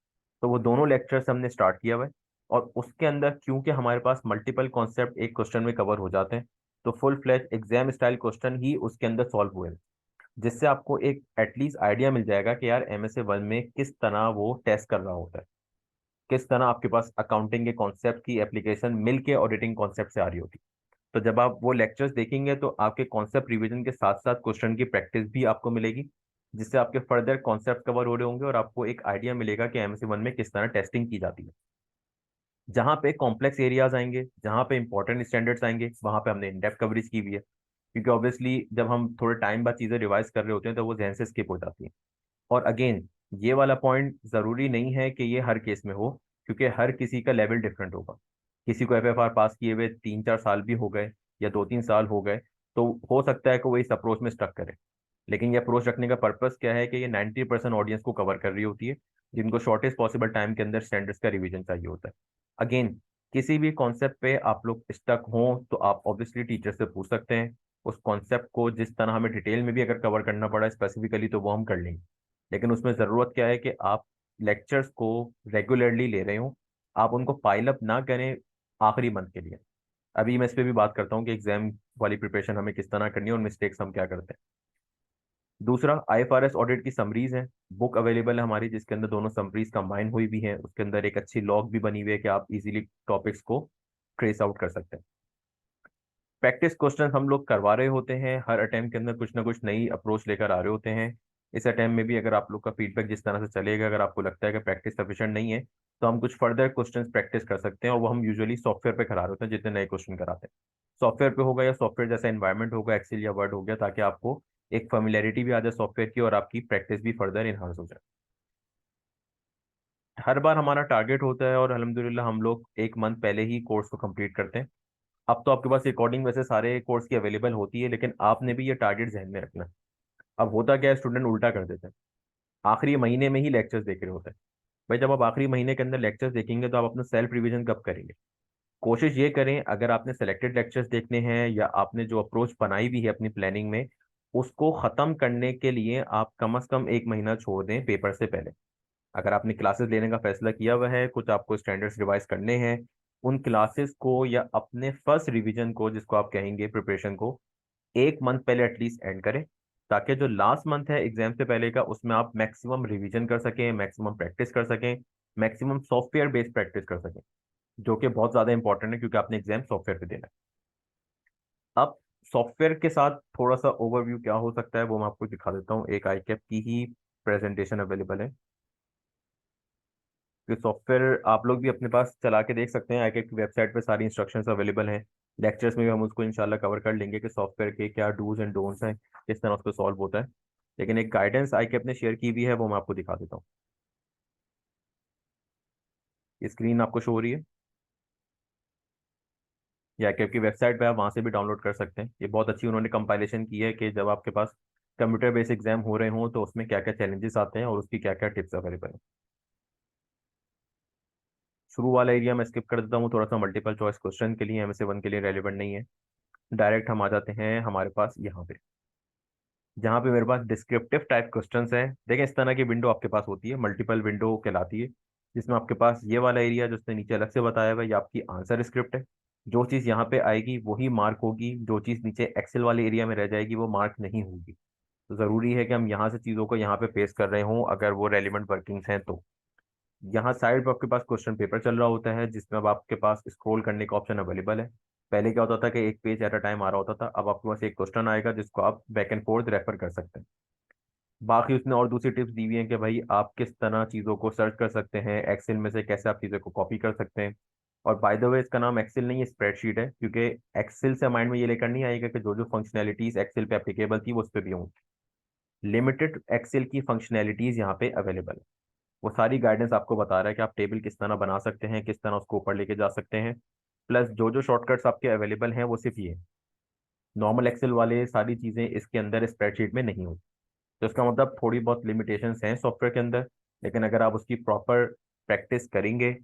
[SPEAKER 1] तो वो दोनों लेक्चर्स हमने स्टार्ट किया हुआ है। और उसके अंदर क्योंकि हमारे पास मल्टीपल कॉन्सेप्ट एक क्वेश्चन में कवर हो जाते हैं, तो full flash exam style question ही उसके अंदर सॉल्व हुए हैं, जिससे आपको एक एटलीस्ट आइडिया मिल जाएगा कि यार MSA 1 में किस तरह वो टेस्ट कर रहा होता है, किस तरह आपके पास अकाउंटिंग के कॉन्सेप्ट की एप्लीकेशन मिलके ऑडिटिंग कॉन्सेप्ट से आ रही होती। तो जब आप वो लेक्चर्स देखेंगे तो आपके कॉन्सेप्ट रिवीजन के साथ साथ क्वेश्चन की प्रैक्टिस भी आपको मिलेगी, जिससे आपके फर्दर कॉन्सेप्ट कवर हो रहे होंगे और आपको एक आइडिया मिलेगा कि MSA 1 में किस तरह टेस्टिंग की जाती है। जहाँ पे कॉम्प्लेक्स एरियाज आएंगे, जहाँ पे इंपॉर्टेंट स्टैंडर्ड्स आएंगे, वहाँ पे हमने इन डेप्थ कवरेज की हुई है। क्योंकि ऑब्वियसली जब हम थोड़े टाइम बाद चीज़ें रिवाइज कर रहे होते हैं तो वो जहन से स्किप हो जाती हैं। और अगेन, ये वाला पॉइंट जरूरी नहीं है कि ये हर केस में हो, क्योंकि हर किसी का लेवल डिफरेंट होगा। किसी को FFR पास किए हुए 3-4 साल भी हो गए या 2-3 साल हो गए, तो हो सकता है कि वो इस अप्रोच में स्टक करे। लेकिन ये अप्रोच रखने का पर्पस क्या है कि ये 90% ऑडियंस को कवर कर रही होती है, जिनको शॉर्टेस्ट पॉसिबल टाइम के अंदर स्टैंडर्ड्स का रिवीजन चाहिए होता है। अगेन, किसी भी कॉन्सेप्ट पे आप लोग स्टक हों तो आप ऑब्वियसली टीचर से पूछ सकते हैं। उस कॉन्सेप्ट को जिस तरह हमें डिटेल में भी अगर कवर करना पड़ा स्पेसिफिकली तो वो हम कर लेंगे। लेकिन उसमें ज़रूरत क्या है कि आप लेक्चर्स को रेगुलरली ले रहे हो, आप उनको पाइल अप ना करें आखिरी मंथ के लिए। अभी मैं इस पे भी बात करता हूँ कि एग्जाम वाली प्रिपरेशन हमें किस तरह करनी है और मिस्टेक्स हम क्या करते हैं। दूसरा, IFRS ऑडिट की समरीज है, बुक अवेलेबल है हमारी जिसके अंदर दोनों समरीज कंबाइन हुई भी है, उसके अंदर एक अच्छी लॉग भी बनी हुई है कि आप इजीली टॉपिक्स को ट्रेस आउट कर सकते हैं। प्रैक्टिस क्वेश्चन हम लोग करवा रहे होते हैं, हर अटेम्प्ट के अंदर कुछ ना कुछ नई अप्रोच लेकर आ रहे होते हैं। इस अटेम्प्ट में भी अगर आप लोग का फीडबैक जिस तरह से चलेगा, अगर आपको लगता है कि प्रैक्टिस सफिशिएंट नहीं है तो हम कुछ फर्दर क्वेश्चंस प्रैक्टिस कर सकते हैं, और वो हम यूजुअली सॉफ्टवेयर पे करा रहे होते हैं जितने नए क्वेश्चन कराते हैं। सॉफ्टवेयर पे होगा या सॉफ्टवेयर जैसा एनवायरनमेंट होगा, एक्सेल या वर्ड हो गया, ताकि आपको एक फेमिलियरिटी भी आ जाए सॉफ्टवेयर की और आपकी प्रैक्टिस भी फर्दर इन्हांस हो जाए। हर बार हमारा टारगेट होता है और अल्हम्दुलिल्लाह हम लोग एक मंथ पहले ही कोर्स को कंप्लीट करते हैं। अब तो आपके पास रिकॉर्डिंग वैसे सारे कोर्स की अवेलेबल होती है, लेकिन आपने भी ये टारगेट जहन में रखना है। अब होता क्या है, स्टूडेंट उल्टा कर देते हैं, आखिरी महीने में ही लेक्चर्स देख रहे होते हैं। भाई जब आप आखिरी महीने के अंदर लेक्चर्स देखेंगे तो आप अपना सेल्फ रिवीजन कब करेंगे? कोशिश ये करें, अगर आपने सेलेक्टेड लेक्चर्स देखने हैं या आपने जो अप्रोच बनाई भी है अपनी प्लानिंग में, उसको खत्म करने के लिए आप कम से कम एक महीना छोड़ दें पेपर से पहले। अगर आपने क्लासेस लेने का फैसला किया हुआ है, कुछ आपको स्टैंडर्ड्स रिवाइज करने हैं, उन क्लासेस को या अपने फर्स्ट रिवीजन को जिसको आप कहेंगे प्रिपरेशन को, एक मंथ पहले एटलीस्ट एंड करें, ताकि जो लास्ट मंथ है एग्जाम से पहले का उसमें आप मैक्सिमम रिवीजन कर सकें, मैक्सिमम प्रैक्टिस कर सकें, मैक्सिमम सॉफ्टवेयर बेस्ड प्रैक्टिस कर सकें, जो कि बहुत ज़्यादा इंपॉर्टेंट है क्योंकि आपने एग्जाम सॉफ्टवेयर पे देना है। अब सॉफ्टवेयर के साथ थोड़ा सा ओवरव्यू क्या हो सकता है वो मैं आपको दिखा देता हूँ। एक आईकैप की ही प्रेजेंटेशन अवेलेबल है, कि सॉफ्टवेयर आप लोग भी अपने पास चला के देख सकते हैं। आईकैप की वेबसाइट पे सारी इंस्ट्रक्शंस अवेलेबल हैं। लेक्चर्स में भी हम उसको इंशाल्लाह कवर कर लेंगे कि सॉफ्टवेयर के क्या डूज एंड डोंट्स हैं, किस तरह उसको सॉल्व होता है। लेकिन एक गाइडेंस आईकैप ने शेयर की हुई है वो मैं आपको दिखा देता हूँ। ये स्क्रीन आपको शो हो रही है, या आईकैप की वेबसाइट पे आप वहाँ से भी डाउनलोड कर सकते हैं। ये बहुत अच्छी उन्होंने कंपाइलेशन की है कि जब आपके पास कंप्यूटर बेस्ड एग्जाम हो रहे हों तो उसमें क्या क्या चैलेंजेस आते हैं और उसकी क्या क्या टिप्स अवेलेबल हैं। शुरू वाला एरिया मैं स्किप कर देता हूँ, थोड़ा सा मल्टीपल चॉइस क्वेश्चन के लिए, एमएसए 1 के लिए रेलिवेंट नहीं है। डायरेक्ट हम आ जाते हैं हमारे पास यहाँ पे, जहाँ पे मेरे पास डिस्क्रिप्टिव टाइप क्वेश्चंस हैं। देखें, इस तरह की विंडो आपके पास होती है, मल्टीपल विंडो कहलाती है, जिसमें आपके पास ये वाला एरिया जो उसने नीचे अलग से बताया हुआ है, ये आपकी आंसर स्क्रिप्ट है। जो चीज़ यहाँ पे आएगी वही मार्क होगी, जो चीज़ नीचे एक्सेल वाले एरिया में रह जाएगी वो मार्क नहीं होगी। तो ज़रूरी है कि हम यहाँ से चीज़ों को यहाँ पे पेश कर रहे हों, अगर वो रेलिवेंट वर्किंग्स हैं तो। यहाँ साइड पर आपके पास क्वेश्चन पेपर चल रहा होता है, जिसमें अब आपके पास स्क्रॉल करने का ऑप्शन अवेलेबल है। पहले क्या होता था कि एक पेज एट अ टाइम आ रहा होता था, अब आपके पास एक क्वेश्चन आएगा जिसको आप बैक एंड फोर्थ रेफर कर सकते हैं। बाकी उसने और दूसरी टिप्स दी हुई हैं कि भाई आप किस तरह चीज़ों को सर्च कर सकते हैं, एक्सेल में से कैसे आप चीज़ों को कॉपी कर सकते हैं। और बाय द वे इसका नाम एक्सेल नहीं है, स्प्रेडशीट है, क्योंकि एक्सेल से माइंड में ये लेकर नहीं आएगा कि जो जो फंक्शनैलिटीज एक्सेल पे एप्लीकेबल थी वो उस पर भी होंगी। लिमिटेड एक्सेल की फंक्शनैलिटीज यहाँ पे अवेलेबल है। वो सारी गाइडेंस आपको बता रहा है कि आप टेबल किस तरह बना सकते हैं, किस तरह उसको ऊपर लेके जा सकते हैं। प्लस जो जो शॉर्टकट्स आपके अवेलेबल हैं वो सिर्फ ये, नॉर्मल एक्सेल वाले सारी चीज़ें इसके अंदर स्प्रेडशीट में नहीं होती। तो इसका मतलब थोड़ी बहुत लिमिटेशंस हैं सॉफ्टवेयर के अंदर, लेकिन अगर आप उसकी प्रॉपर प्रैक्टिस करेंगे,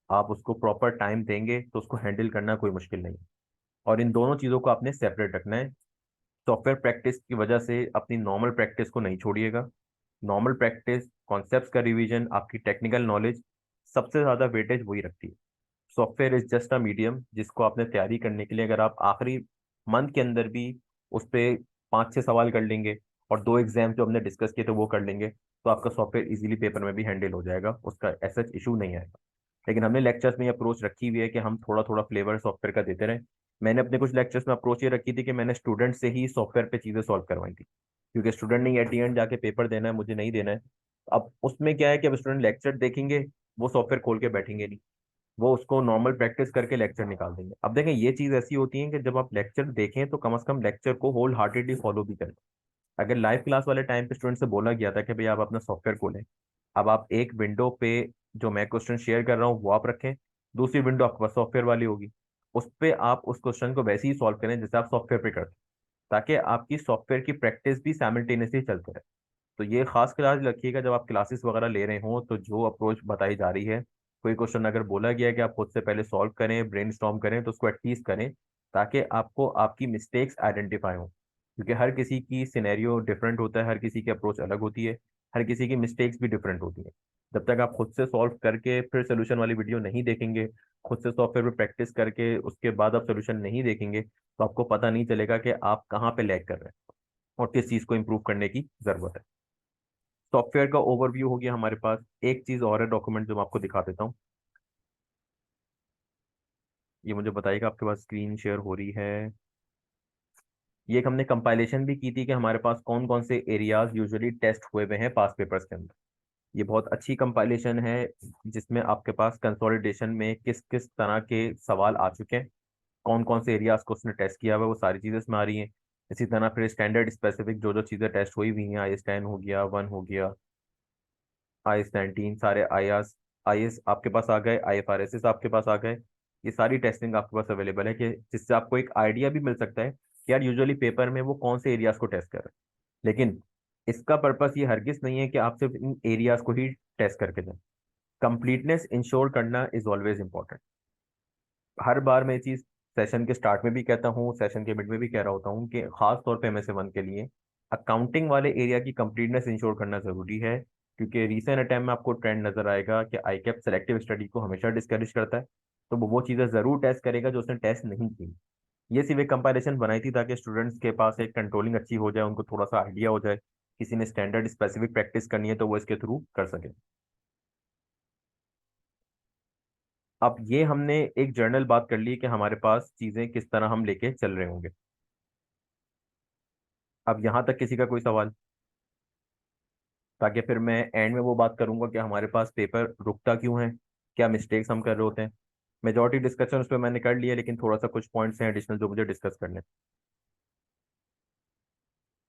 [SPEAKER 1] आप उसको प्रॉपर टाइम देंगे, तो उसको हैंडल करना कोई मुश्किल नहीं है। और इन दोनों चीज़ों को आपने सेपरेट रखना है। सॉफ्टवेयर प्रैक्टिस की वजह से अपनी नॉर्मल प्रैक्टिस को नहीं छोड़िएगा। नॉर्मल प्रैक्टिस, कॉन्सेप्ट्स का रिवीजन, आपकी टेक्निकल नॉलेज, सबसे ज़्यादा वेटेज वही रखती है। Software is just a medium जिसको आपने तैयारी करने के लिए, अगर आप आखिरी मंथ के अंदर भी उस पर 5-6 सवाल कर लेंगे और 2 एग्जाम जो हमने डिस्कस किए थे वो कर लेंगे, तो आपका सॉफ्टवेयर इजीली पेपर में भी हैंडल हो जाएगा, उसका ऐसा इशू नहीं आएगा। लेकिन हमने लेक्चर्स में ये अप्रोच रखी हुई है कि हम थोड़ा थोड़ा फ्लेवर सॉफ्टवेयर का देते रहें। मैंने अपने कुछ लेक्चर्स में अप्रोच ये रखी थी कि मैंने स्टूडेंट से ही सॉफ्टवेयर पे चीज़ें सॉल्व करवाई थी, क्योंकि स्टूडेंट नहीं एट दी एंड जाके पेपर देना है, मुझे नहीं देना है। अब उसमें क्या है कि अब स्टूडेंट लेक्चर देखेंगे, वो सॉफ्टवेयर खोल के बैठेंगे नहीं, वो उसको नॉर्मल प्रैक्टिस करके लेक्चर निकाल देंगे। अब देखें, ये चीज़ ऐसी होती है कि जब आप लेक्चर देखें तो कम से कम लेक्चर को होल हार्टेडली फॉलो भी करें। अगर लाइव क्लास वाले टाइम पे स्टूडेंट से बोला गया था कि भाई आप अपना सॉफ्टवेयर खोलें, अब आप एक विंडो पे जो मैं क्वेश्चन शेयर कर रहा हूँ वो आप रखें, दूसरी विंडो आपके पास सॉफ्टवेयर वाली होगी, उस पे आप उस क्वेश्चन को वैसे ही सॉल्व करें जैसे आप सॉफ्टवेयर पे करते हैं, ताकि आपकी सॉफ्टवेयर की प्रैक्टिस भी साइमल्टेनियसली चलते रहे। तो ये खास क्लास रखिएगा जब आप क्लासेस वगैरह ले रहे हो, तो जो अप्रोच बताई जा रही है, कोई क्वेश्चन अगर बोला गया है कि आप खुद से पहले सॉल्व करें, ब्रेनस्टॉर्म करें, तो उसको एटलीस्ट करें, ताकि आपको आपकी मिस्टेक्स आइडेंटिफाई हो, क्योंकि हर किसी की सिनेरियो डिफरेंट होता है, हर किसी की अप्रोच अलग होती है, हर किसी की मिस्टेक्स भी डिफरेंट होती है। जब तक आप खुद से सॉल्व करके फिर सोल्यूशन वाली वीडियो नहीं देखेंगे, खुद से सॉफ्टवेयर पे प्रैक्टिस करके उसके बाद आप सोल्यूशन नहीं देखेंगे, तो आपको पता नहीं चलेगा कि आप कहाँ पे लैग कर रहे हैं और किस चीज़ को इम्प्रूव करने की ज़रूरत है। सॉफ्टवेयर का ओवरव्यू हो गया हमारे पास। एक चीज और है डॉक्यूमेंट जो मैं आपको दिखा देता हूँ, ये मुझे बताइएगा आपके पास स्क्रीन शेयर हो रही है। ये एक हमने कंपाइलेशन भी की थी कि हमारे पास कौन कौन से एरियाज यूजुअली टेस्ट हुए हुए हैं पास पेपर्स के अंदर। ये बहुत अच्छी कंपाइलेशन है, जिसमें आपके पास कंसोलिडेशन में किस किस तरह के सवाल आ चुके हैं, कौन कौन से एरियाज को उसने टेस्ट किया हुआ है, वो सारी चीजें इसमें आ रही हैं। इसी तरह फिर स्टैंडर्ड स्पेसिफिक जो जो चीजें टेस्ट हुई हुई हैं, IS 10 हो गया, 1 हो गया, IS 19, सारे IS आपके पास आ गए, IFRS आपके पास आ गए। ये सारी टेस्टिंग आपके पास अवेलेबल है, कि जिससे आपको एक आइडिया भी मिल सकता है कि यार यूजुअली पेपर में वो कौन से एरियाज को टेस्ट कर रहे हैं। लेकिन इसका पर्पस ये हरगिज नहीं है कि आप सिर्फ इन एरियाज को ही टेस्ट करके दें। कंप्लीटनेस इंश्योर करना इज ऑलवेज इंपॉर्टेंट। हर बार मैं ये चीज सेशन के स्टार्ट में भी कहता हूँ, सेशन के मिड में भी कह रहा होता हूँ, कि खास तौर पे MSA 1 के लिए अकाउंटिंग वाले एरिया की कंप्लीटनेस इंश्योर करना जरूरी है, क्योंकि रिसेंट अटैम्प्ट में आपको ट्रेंड नजर आएगा कि ICAP सेलेक्टिव स्टडी को हमेशा डिस्करेज करता है। तो वो चीज़ें जरूर टेस्ट करेगा जो उसने टेस्ट नहीं की। ये सिर्फ एक कंपैरिजन बनाई थी ताकि स्टूडेंट्स के पास एक कंट्रोलिंग अच्छी हो जाए, उनको थोड़ा सा आइडिया हो जाए, किसी ने स्टैंडर्ड स्पेसिफिक प्रैक्टिस करनी है तो वो इसके थ्रू कर सके। अब ये हमने एक जर्नल बात कर ली कि हमारे पास चीजें किस तरह हम लेके चल रहे होंगे। अब यहाँ तक किसी का कोई सवाल, ताकि फिर मैं एंड में वो बात करूंगा कि हमारे पास पेपर रुकता क्यों है, क्या मिस्टेक्स हम कर रहे होते हैं। मेजोरिटी डिस्कशन उस पर मैंने कर लिया, लेकिन थोड़ा सा कुछ पॉइंट्स हैं एडिशनल जो मुझे डिस्कस करने।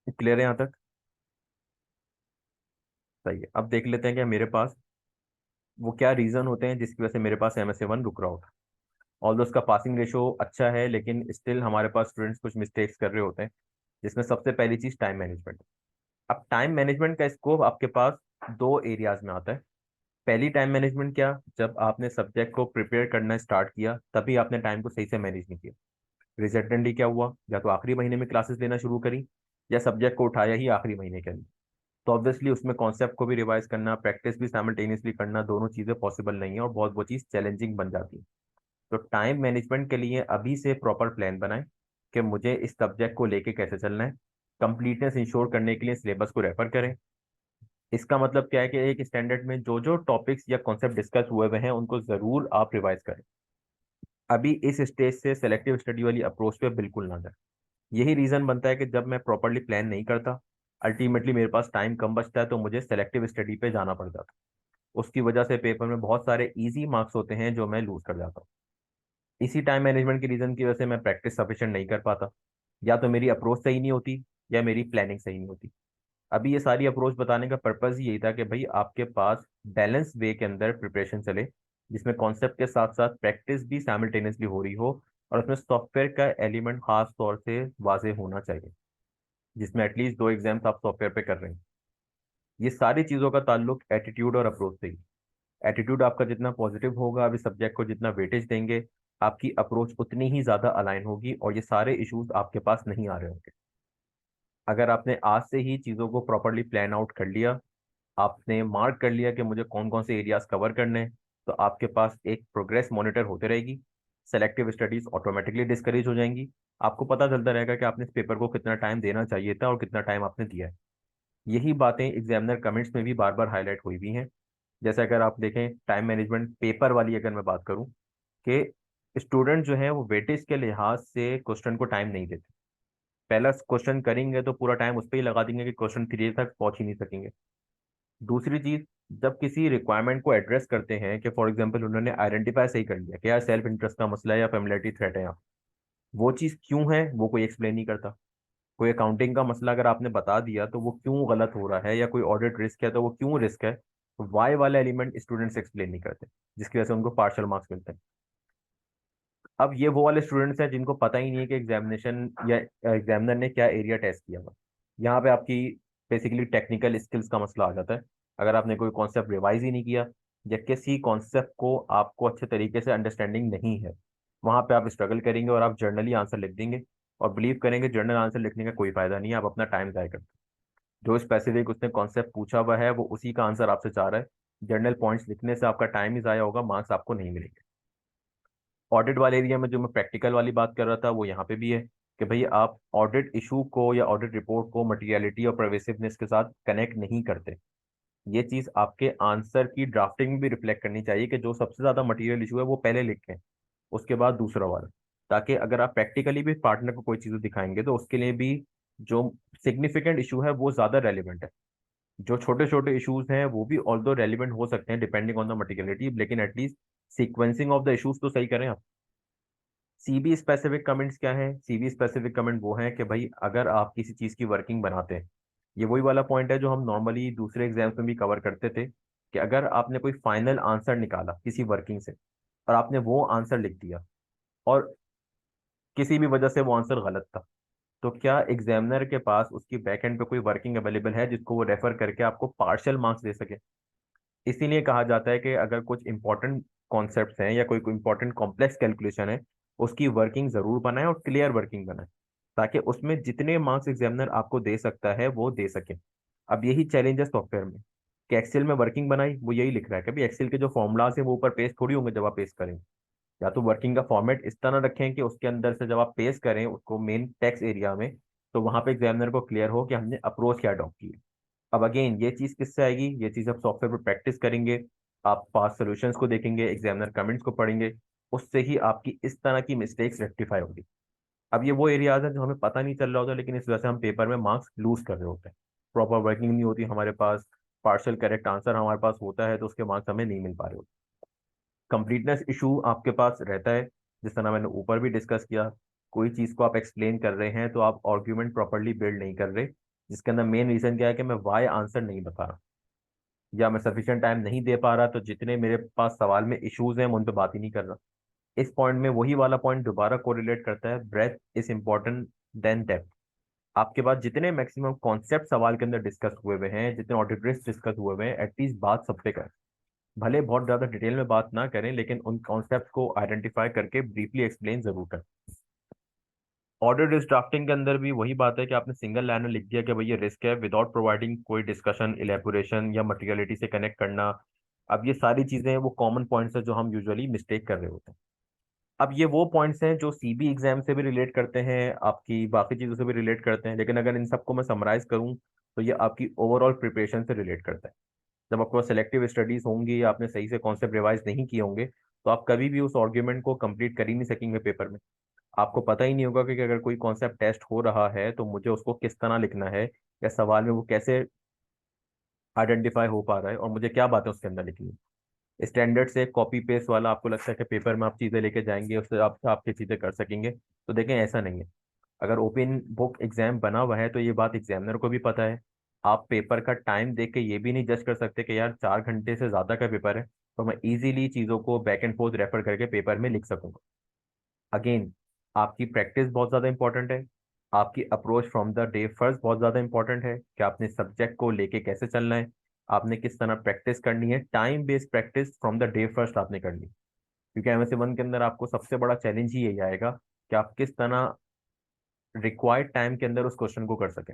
[SPEAKER 1] क्लियर है यहाँ तक? सही है। अब देख लेते हैं कि मेरे पास वो क्या रीजन होते हैं जिसकी वजह से मेरे पास MSA 1 रुक रहा होता है। ऑल्दो उसका पासिंग रेशो अच्छा है, लेकिन स्टिल हमारे पास स्टूडेंट्स कुछ मिस्टेक्स कर रहे होते हैं, जिसमें सबसे पहली चीज टाइम मैनेजमेंट। अब टाइम मैनेजमेंट का स्कोप आपके पास 2 एरियाज में आता है। पहली टाइम मैनेजमेंट क्या, जब आपने सब्जेक्ट को प्रिपेयर करना स्टार्ट किया तभी आपने टाइम को सही से मैनेज नहीं किया। रिजल्टेंटली क्या हुआ, या तो आखिरी महीने में क्लासेस लेना शुरू करी, या सब्जेक्ट को उठाया ही आखिरी महीने के अंदर। तो ऑब्वियसली उसमें कॉन्सेप्ट को भी रिवाइज करना, प्रैक्टिस भी साइमल्टेनियसली करना, दोनों चीज़ें पॉसिबल नहीं है और बहुत वो चीज़ चैलेंजिंग बन जाती है। तो टाइम मैनेजमेंट के लिए अभी से प्रॉपर प्लान बनाएं कि मुझे इस सब्जेक्ट को लेके कैसे चलना है। कंप्लीटनेस इंश्योर करने के लिए सिलेबस को रेफर करें। इसका मतलब क्या है कि एक स्टैंडर्ड में जो जो टॉपिक्स या कॉन्सेप्ट डिस्कस हुए हुए हैं उनको जरूर आप रिवाइज करें। अभी इस स्टेज से सेलेक्टिव स्टडी वाली अप्रोच पे बिल्कुल ना जाए। यही रीजन बनता है कि जब मैं प्रॉपरली प्लान नहीं करता, अल्टीमेटली मेरे पास टाइम कम बचता है तो मुझे सेलेक्टिव स्टडी पे जाना पड़ जाता है। उसकी वजह से पेपर में बहुत सारे इजी मार्क्स होते हैं जो मैं लूज कर जाता हूँ। इसी टाइम मैनेजमेंट की रीजन की वजह से मैं प्रैक्टिस सफिशिएंट नहीं कर पाता। या तो मेरी अप्रोच सही नहीं होती, या मेरी प्लानिंग सही नहीं होती। अभी ये सारी अप्रोच बताने का पर्पज ही यही था कि भाई आपके पास बैलेंस वे के अंदर प्रिपरेशन चले, जिसमें कॉन्सेप्ट के साथ साथ प्रैक्टिस भी साइमल्टेनियसली हो रही हो, और उसमें सॉफ्टवेयर का एलिमेंट खास तौर से वाजे होना चाहिए, जिसमें एटलीस्ट 2 एग्जाम्स आप सॉफ्टवेयर पे कर रहे हैं। ये सारी चीज़ों का ताल्लुक एटीट्यूड और अप्रोच से ही। एटीट्यूड आपका जितना पॉजिटिव होगा, अभी सब्जेक्ट को जितना वेटेज देंगे, आपकी अप्रोच उतनी ही ज़्यादा अलाइन होगी और ये सारे इश्यूज आपके पास नहीं आ रहे होंगे। अगर आपने आज से ही चीज़ों को प्रॉपरली प्लान आउट कर लिया, आपने मार्क कर लिया कि मुझे कौन कौन से एरियाज कवर करने हैं, तो आपके पास एक प्रोग्रेस मॉनिटर होते रहेगी। सेलेक्टिव स्टडीज ऑटोमेटिकली डिस्करेज हो जाएंगी। आपको पता चलता रहेगा कि आपने इस पेपर को कितना टाइम देना चाहिए था और कितना टाइम आपने दिया है। यही बातें एग्जामिनर कमेंट्स में भी बार बार हाईलाइट हुई हुई हैं। जैसे अगर आप देखें टाइम मैनेजमेंट पेपर वाली अगर मैं बात करूं, कि स्टूडेंट जो है वो वेटेज के लिहाज से क्वेश्चन को टाइम नहीं देते। पहला क्वेश्चन करेंगे तो पूरा टाइम उस पर ही लगा देंगे कि क्वेश्चन 3 तक पहुंच ही नहीं सकेंगे। दूसरी चीज, जब किसी रिक्वायरमेंट को एड्रेस करते हैं कि फॉर एग्जांपल उन्होंने आइडेंटिफाई सही कर लिया कि यार सेल्फ इंटरेस्ट का मसला है या फेमिलियरिटी थ्रेट है यहाँ, वो चीज क्यों है वो कोई एक्सप्लेन नहीं करता। कोई अकाउंटिंग का मसला अगर आपने बता दिया तो वो क्यों गलत हो रहा है, या कोई ऑडिट रिस्क है तो वो क्यों रिस्क है, तो वाई वाला एलिमेंट स्टूडेंट्स एक्सप्लेन नहीं करते, जिसकी वजह से उनको पार्शियल मार्क्स मिलते हैं। अब ये वो वाले स्टूडेंट्स हैं जिनको पता ही नहीं है कि एग्जामिनेशन या एग्जामिनर ने क्या एरिया टेस्ट किया हुआ। यहाँ पे आपकी बेसिकली टेक्निकल स्किल्स का मसला आ जाता है। अगर आपने कोई कॉन्सेप्ट रिवाइज ही नहीं किया, या किसी कॉन्सेप्ट को आपको अच्छे तरीके से अंडरस्टैंडिंग नहीं है, वहां पे आप स्ट्रगल करेंगे और आप जर्नली आंसर लिख देंगे। और बिलीव करेंगे जर्नल आंसर लिखने का कोई फायदा नहीं है, आप अपना टाइम जाया करते हैं। जो स्पेसिफिक उसने कॉन्सेप्ट पूछा हुआ है वो उसी का आंसर आपसे चाह रहा है। जर्नल पॉइंट्स लिखने से आपका टाइम ही जाया होगा, मार्क्स आपको नहीं मिलेंगे। ऑडिट वाले एरिया में जो मैं प्रैक्टिकल वाली बात कर रहा था वो यहाँ पे भी है, कि भाई आप ऑडिट इशू को या ऑडिट रिपोर्ट को मटेरियलिटी और परवेसिवनेस के साथ कनेक्ट नहीं करते। ये चीज आपके आंसर की ड्राफ्टिंग में भी रिफ्लेक्ट करनी चाहिए कि जो सबसे ज्यादा मटेरियल इशू है वो पहले लिखें, उसके बाद दूसरा वाला। ताकि अगर आप प्रैक्टिकली भी पार्टनर को कोई चीज़ दिखाएंगे तो उसके लिए भी जो सिग्निफिकेंट इशू है वो ज्यादा रेलिवेंट है। जो छोटे छोटे इश्यूज हैं वो भी ऑल्दो रेलिवेंट हो सकते हैं डिपेंडिंग ऑन द मटेरियलिटी, लेकिन at least sequencing of the issues तो सही करें आप। सीबी स्पेसिफिक कमेंट्स क्या है, सीबी स्पेसिफिक कमेंट वो है कि भाई अगर आप किसी चीज़ की वर्किंग बनाते हैं, ये वही वाला पॉइंट है जो हम नॉर्मली दूसरे एग्जाम्स में भी कवर करते थे, कि अगर आपने कोई फाइनल आंसर निकाला किसी वर्किंग से और आपने वो आंसर लिख दिया, और किसी भी वजह से वो आंसर गलत था, तो क्या एग्जामिनर के पास उसकी बैक एंड पे कोई वर्किंग अवेलेबल है जिसको वो रेफर करके आपको पार्शियल मार्क्स दे सके। इसीलिए कहा जाता है कि अगर कुछ इंपॉर्टेंट कॉन्सेप्ट्स हैं या कोई इंपॉर्टेंट कॉम्प्लेक्स कैलकुलेशन है, उसकी वर्किंग जरूर बनाए और क्लियर वर्किंग बनाए, ताकि उसमें जितने मार्क्स एग्जामिनर आपको दे सकता है वो दे सके। अब यही चैलेंज है सॉफ्टवेयर में, कि एक्सेल में वर्किंग बनाई वो यही लिख रहा है, कभी एक्सेल के जो फॉर्मूलाज हैं वो ऊपर पेस्ट थोड़ी होंगे जब आप पेस्ट करेंगे। या तो वर्किंग का फॉर्मेट इस तरह रखें कि उसके अंदर से जब आप पेस्ट करें उसको मेन टेक्स्ट एरिया में, तो वहां पे एग्जामिनर को क्लियर हो कि हमने अप्रोच क्या अडॉप्ट की है। अब अगेन ये चीज किससे आएगी, ये चीज आप सॉफ्टवेयर पर प्रैक्टिस करेंगे, आप पास सॉल्यूशंस को देखेंगे, एग्जामिनर कमेंट्स को पढ़ेंगे, उससे ही आपकी इस तरह की मिस्टेक्स रेक्टिफाई होगी। अब ये वो एरियाज हैं जो हमें पता नहीं चल रहा होता, लेकिन इस वजह से हम पेपर में मार्क्स लूज कर रहे होते हैं। प्रॉपर वर्किंग नहीं होती हमारे पास, पार्शियल करेक्ट आंसर हमारे पास होता है तो उसके मार्क्स हमें नहीं मिल पा रहे होते। कंप्लीटनेस इशू आपके पास रहता है, जिस तरह मैंने ऊपर भी डिस्कस किया। कोई चीज़ को आप एक्सप्लेन कर रहे हैं तो आप आर्ग्यूमेंट प्रॉपरली बिल्ड नहीं कर रहे, जिसके अंदर मेन रीजन क्या है कि मैं वाई आंसर नहीं बता रहा, या मैं सफिशिएंट टाइम नहीं दे पा रहा, तो जितने मेरे पास सवाल में इश्यूज हैं मैं उन पर बात ही नहीं कर रहा। इस पॉइंट में वही वाला पॉइंट दोबारा कोरिलेट करता है, breadth is important then depth. आपके पास जितने मैक्सिमम कॉन्सेप्ट सवाल के अंदर डिस्कस हुए हुए हैं, जितने ऑडिटरीज डिस्कस हुए हुए हैं, एटलीस्ट बात सब पे करें। भले बहुत ज़्यादा डिटेल में बात ना करें, लेकिन उन कॉन्सेप्ट को आइडेंटिफाई करके ब्रीफली एक्सप्लेन जरूर करें। ऑर्डर रिस्क ड्राफ्टिंग के अंदर भी वही बात है कि आपने सिंगल लाइन में लिख दिया कि भाई ये रिस्क है, विदाउट प्रोवाइडिंग कोई डिस्कशन, इलेबोरेशन या मटेरियलिटी से कनेक्ट करना। अब ये सारी चीजें वो कॉमन पॉइंट्स है जो हम यूजुअली मिस्टेक कर रहे होते हैं। अब ये वो पॉइंट्स हैं जो सीबी एग्जाम से भी रिलेट करते हैं, आपकी बाकी चीज़ों से भी रिलेट करते हैं, लेकिन अगर इन सबको मैं समराइज करूं तो ये आपकी ओवरऑल प्रिपरेशन से रिलेट करता है। जब आपके पास सेलेक्टिव स्टडीज होंगी या आपने सही से कॉन्सेप्ट रिवाइज नहीं किए होंगे, तो आप कभी भी उस आर्ग्यूमेंट को कंप्लीट कर ही नहीं सकेंगे पेपर में। आपको पता ही नहीं होगा कि अगर कोई कॉन्सेप्ट टेस्ट हो रहा है तो मुझे उसको किस तरह लिखना है, या सवाल में वो कैसे आइडेंटिफाई हो पा रहा है, और मुझे क्या बातें उसके अंदर लिखनी है। स्टैंडर्ड से कॉपी पेस्ट वाला आपको लगता है कि पेपर में आप चीज़ें लेके जाएंगे, उससे आप आपकी चीज़ें कर सकेंगे, तो देखें ऐसा नहीं है। अगर ओपन बुक एग्जाम बना हुआ है तो ये बात एग्जामिनर को भी पता है। आप पेपर का टाइम देख के ये भी नहीं जज कर सकते कि यार 4 घंटे से ज़्यादा का पेपर है, तो मैं इजीली चीज़ों को बैक एंड फोर्थ रेफर करके पेपर में लिख सकूंगा। अगेन, आपकी प्रैक्टिस बहुत ज़्यादा इंपॉर्टेंट है। आपकी approach from the day first बहुत ज़्यादा इंपॉर्टेंट है कि आपने सब्जेक्ट को लेके कैसे चलना है, आपने किस तरह प्रैक्टिस करनी है। Time based practice from the day first आपने करनी है, क्योंकि एमएससी 1 के अंदर आपको सबसे बड़ा चैलेंज ही यही आएगा कि आप किस तरह रिक्वायर्ड टाइम के अंदर उस क्वेश्चन को कर सकें।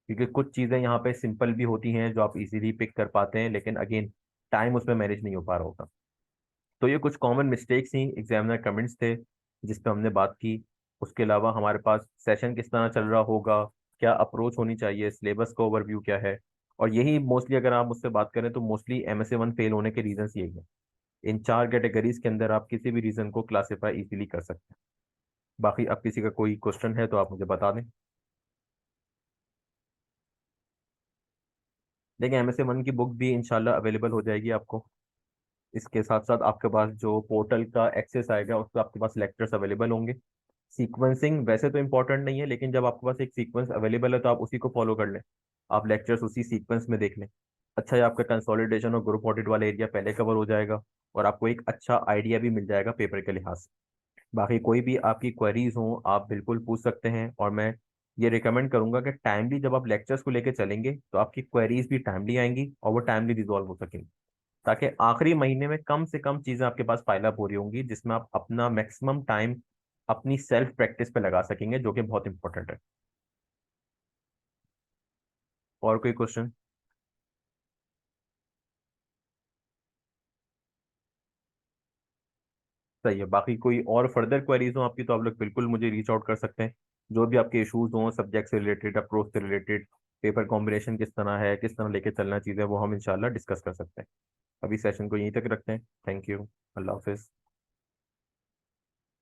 [SPEAKER 1] क्योंकि कुछ चीज़ें यहाँ पे सिंपल भी होती हैं जो आप इजीली पिक कर पाते हैं, लेकिन अगेन टाइम उसमें मैनेज नहीं हो पा रहा होता। तो ये कुछ common mistakes he examiner comments थे जिस पे हमने बात की। उसके अलावा हमारे पास सेशन किस तरह चल रहा होगा, क्या अप्रोच होनी चाहिए, सिलेबस का ओवरव्यू क्या है, और यही मोस्टली अगर आप मुझसे बात करें तो मोस्टली एमएसए 1 फेल होने के रीजंस यही है। इन 4 कैटेगरीज के अंदर आप किसी भी रीजन को क्लासीफाई इजीली कर सकते हैं। बाकी अब किसी का कोई क्वेश्चन है तो आप मुझे बता दें। देखिए, एमएसए 1 की बुक भी इंशाल्लाह अवेलेबल हो जाएगी आपको। इसके साथ साथ आपके पास जो पोर्टल का एक्सेस आएगा उस पर आपके पास लेक्चर्स अवेलेबल होंगे। सीक्वेंसिंग वैसे तो इंपॉर्टेंट नहीं है, लेकिन जब आपके पास एक सीक्वेंस अवेलेबल है तो आप उसी को फॉलो कर लें। आप लेक्चर्स उसी सीक्वेंस में देख लें। अच्छा है, आपका कंसोलिडेशन और ग्रुप ऑडिट वाला एरिया पहले कवर हो जाएगा, और आपको एक अच्छा आइडिया भी मिल जाएगा पेपर के लिहाज से। बाकी कोई भी आपकी क्वेरीज हो आप बिल्कुल पूछ सकते हैं, और मैं ये रिकमेंड करूंगा कि टाइमली जब आप लेक्चर्स को लेकर चलेंगे तो आपकी क्वेरीज भी टाइमली आएंगी और वो टाइमली रिजॉल्व हो सकेंगी, ताकि आखिरी महीने में कम से कम चीजें आपके पास पाइल अप हो रही होंगी जिसमें आप अपना मैक्सिमम टाइम अपनी सेल्फ प्रैक्टिस पे लगा सकेंगे, जो कि बहुत इंपॉर्टेंट है। और कोई क्वेश्चन? सही है। बाकी कोई और फर्दर क्वेरीज हो आपकी तो आप लोग बिल्कुल मुझे रीच आउट कर सकते हैं। जो भी आपके इश्यूज हों सब्जेक्ट से रिलेटेड, अप्रोच से रिलेटेड, पेपर कॉम्बिनेशन किस तरह है, किस तरह लेके चलना चीज़ें, वो हम इंशाल्लाह डिस्कस कर सकते हैं। अभी सेशन को यहीं तक रखते हैं। Thank you. अल्लाह हाफिज़।